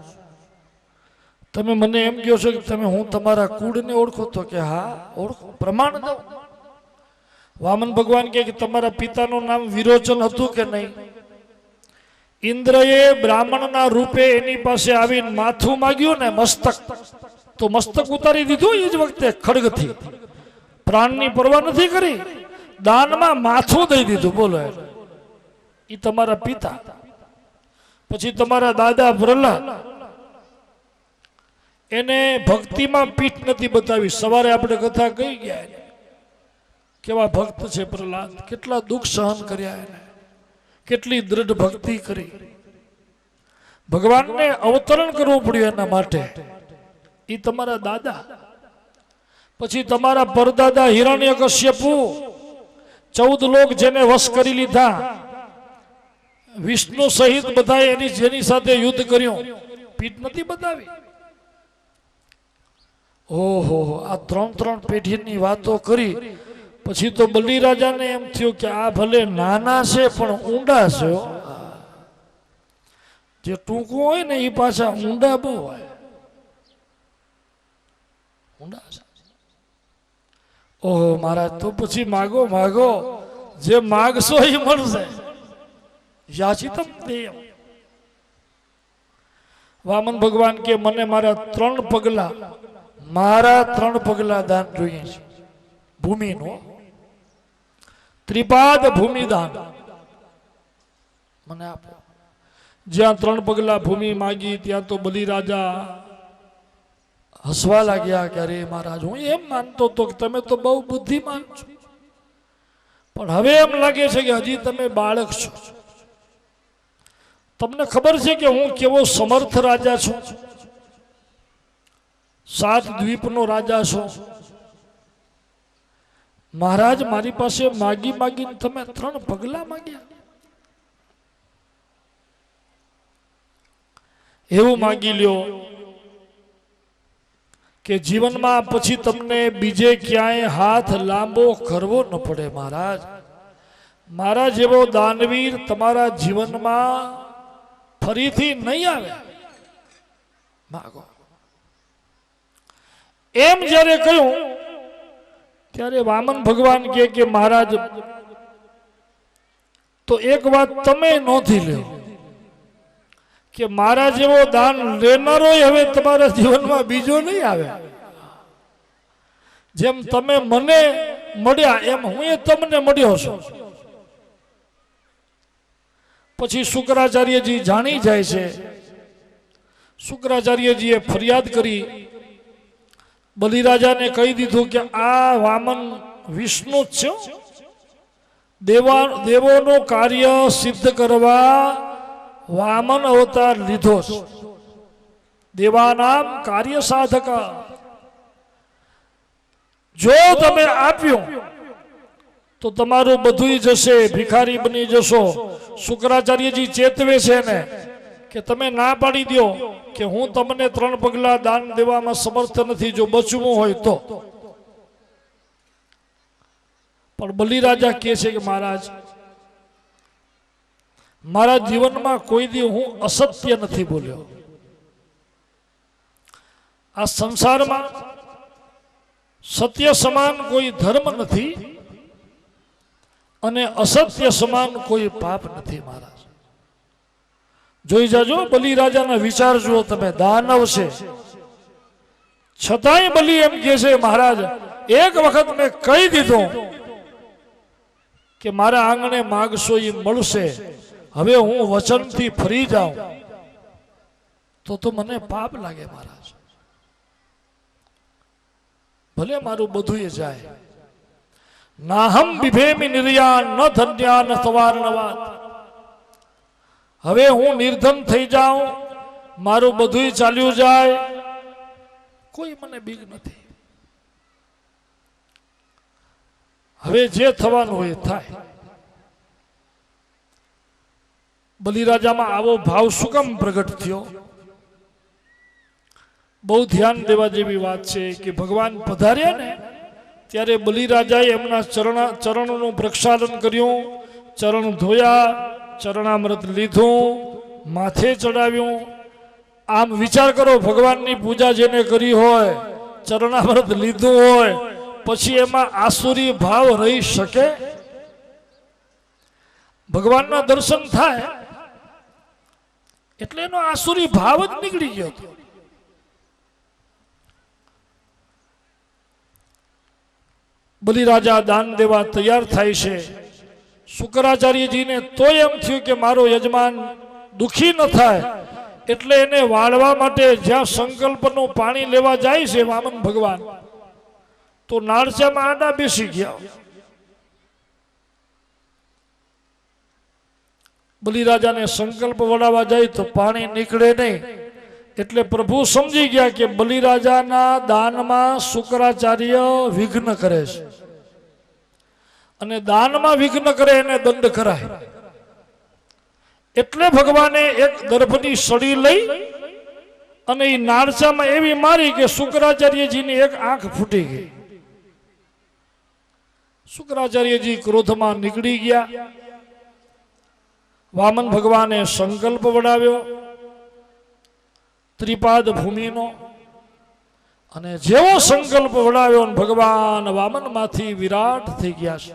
તમે મને એમ કહો છો કે તમે હું તમારા કુળને ઓળખો? તો કે હા ઓળખો, પ્રમાણ દો. વામન ભગવાન કહે કે તમારા પિતાનું નામ વિરોચન હતું કે નહીં? ઇન્દ્રએ બ્રાહ્મણના રૂપે એની પાસે આવીને માથું માગ્યું ને, મસ્તક, તો મસ્તક ઉતારી દીધું એ જ વખતે ખડગથી, પ્રાણની પરવા નથી કરી, દાનમાં માથું દઈ દીધું. બોલો, એ તમારા પિતા. પછી તમારા દાદા પ્રહલાદ, એને ભક્તિમાં પીઠ નથી બતાવી. સવારે આપણે કથા કહી ગયા, કેવા ભક્ત છે પ્રહલાદ, કેટલા દુઃખ સહન કર્યા એને, કેટલી દ્રઢ ભક્તિ કરી. ભગવાનને અવતરણ કરવું પડ્યું એના માટે. એ તમારા દાદા. પછી તમારા પરદાદા હિરણ્યકશ્યપુ, 14 લોક જેને વશ કરી લીધા, વિષ્ણુ સહિત બધા એની જેની સાથે યુદ્ધ કર્યું, પીઠ નથી બતાવી. ઓહો, આ 3 પેઢીની વાતો કરી. પછી તો બલિરાજાને એમ થયું કે આ ભલે નાના છે પણ ઊંડા છે. જે ટૂંકું હોય ને એ પાછા ઊંડા બહુ હોય, ઊંડા છે. ઓહો મહારાજ, તો પછી માગો માગો, જે માગશો એ મળશે. યાચિતમ દેયમ. વામન ભગવાન કે મને મારા 3 પગલા, મારા 3 પગલા દાન જોઈએ છે, ભૂમિનો, ત્રિપાદ ભૂમિદાન મને આપો. જ્યાં 3 પગલા ભૂમિ માગી ત્યાં તો બલિરાજા હસવા લાગ્યા કે અરે મહારાજ, હું એમ માનતો હતો કે તમે તો બહુ બુદ્ધિમાન છો, પણ હવે એમ લાગે છે કે હજી તમે બાળક છો. તમને ખબર છે કે હું કેવો સમર્થ રાજા છું, 7 દ્વીપનો રાજા છું. મહારાજ મારી પાસે માગી માગીને તમે 3 પગલા માગ્યા. એવું માગી લ્યો કે જીવનમાં પછી તમને બીજે ક્યાંય હાથ લાંબો કરવો ન પડે. મહારાજ, મારા જેવો દાનવીર તમારા જીવનમાં ફરીથી નહીં આવે. માગો. એમ જ્યારે કહ્યું ત્યારે વામન ભગવાન કહે કે મહારાજ, તો એક વાત તમે નોંધી લો કે મારા જેવો દાન લેનારો હવે તમારા જીવનમાં બીજો નહીં આવે. જેમ તમે મને મળ્યા એમ હું એ તમને મળ્યો છું. પછી શુક્રાચાર્યજી જાણી જાય છે. શુક્રાચાર્યજીએ ફરિયાદ કરી, બલિરાજાને કહી દીધું કે આ વામન વિષ્ણુ જ છે. દેવોનું કાર્ય સિદ્ધ કરવા વામન અવતાર લીધો છે. દેવાનામ કાર્ય સાધક. જો તમે આપ્યું તો તમારું બધું જશે, ભિખારી બની જશો. શુક્રાચાર્યજી ચેતવે છે ને કે તમે ના પાડી દો કે હું તમને 3 પગલા દાન દેવામાં સમર્થ નથી, જો બચવું હોય તો. પણ બલિરાજા કહે છે કે મહારાજ, મારા જીવનમાં કોઈ દી હું અસત્ય નથી બોલ્યો. આ સંસારમાં સત્ય સમાન કોઈ ધર્મ નથી અને અસત્ય સમાન કોઈ પાપ નથી. મહારાજ જોઈ જાજો, બલિરાજાના વિચાર જુઓ તમે. દાનવ છે છતાંય બલિ એમ કહે છે, મહારાજ એક વખત મેં કહી દીધું કે મારા આંગણે માગશો એ મળશે, હવે હું વચનથી ફરી જાઉં તો મને પાપ લાગે. મહારાજ ભલે મારું બધું જાય, નાહમ બિભેમિ નિર્યાન ન ધન્યા ન સવાર્ણવાત. હવે હું નિર્ધન થઈ જાઉં, મારું બધું ચાલ્યું જાય, કોઈ મને બીક નથી. હવે જે થવાનું હોય થાય. બલિરાજામાં આવો ભાવ શું કામ પ્રગટ થયો? બહુ ધ્યાન દેવા જેવી વાત છે કે ભગવાન પધાર્યા ને ત્યારે બલિરાજાએ એમના ચરણોનું પ્રક્ષાલન કર્યું, ચરણ ધોયા, ચરણામૃત લીધું, માથે ચડાવ્યું. આમ વિચાર કરો, ભગવાનની પૂજા જેને કરી હોય, ચરણામૃત લીધું હોય, પછી એમાં આસુરી ભાવ રહી શકે? ભગવાનના દર્શન થાય એટલે એનો આસુરી ભાવ જ નીકળી ગયો હતો. બલિરાજા દાન દેવા તૈયાર થાય છે. શુક્રાચાર્યજીને તોય એમ થયું કે મારો યજમાન દુખી ન થાય, એટલે એને વાળવા માટે જ્યાં સંકલ્પનું પાણી લેવા જાય છે વામન ભગવાન, તો નાળચામાં આડા બેસી ગયા. બલિરાજાને સંકલ્પ વડાવવા જાય તો પાણી નીકળે નહીં, એટલે પ્રભુ સમજી ગયા કે બલિરાજાના દાનમાં શુક્રાચાર્ય વિઘ્ન કરે છે, અને દાનમાં વિઘ્ન કરે એને દંડ કરાય. એટલે ભગવાને એક દર્ભની સળી લઈ અને એ નાળચામાં એવી મારી કે શુક્રાચાર્યજીની એક આંખ ફૂટી ગઈ. શુક્રાચાર્યજી ક્રોધમાં નીકળી ગયા. વામન ભગવાને સંકલ્પ વડાવ્યો ત્રિપાદ ભૂમિનો, અને જેવો સંકલ્પ વડાવ્યો ભગવાન વામનમાંથી વિરાટ થઈ ગયા છે.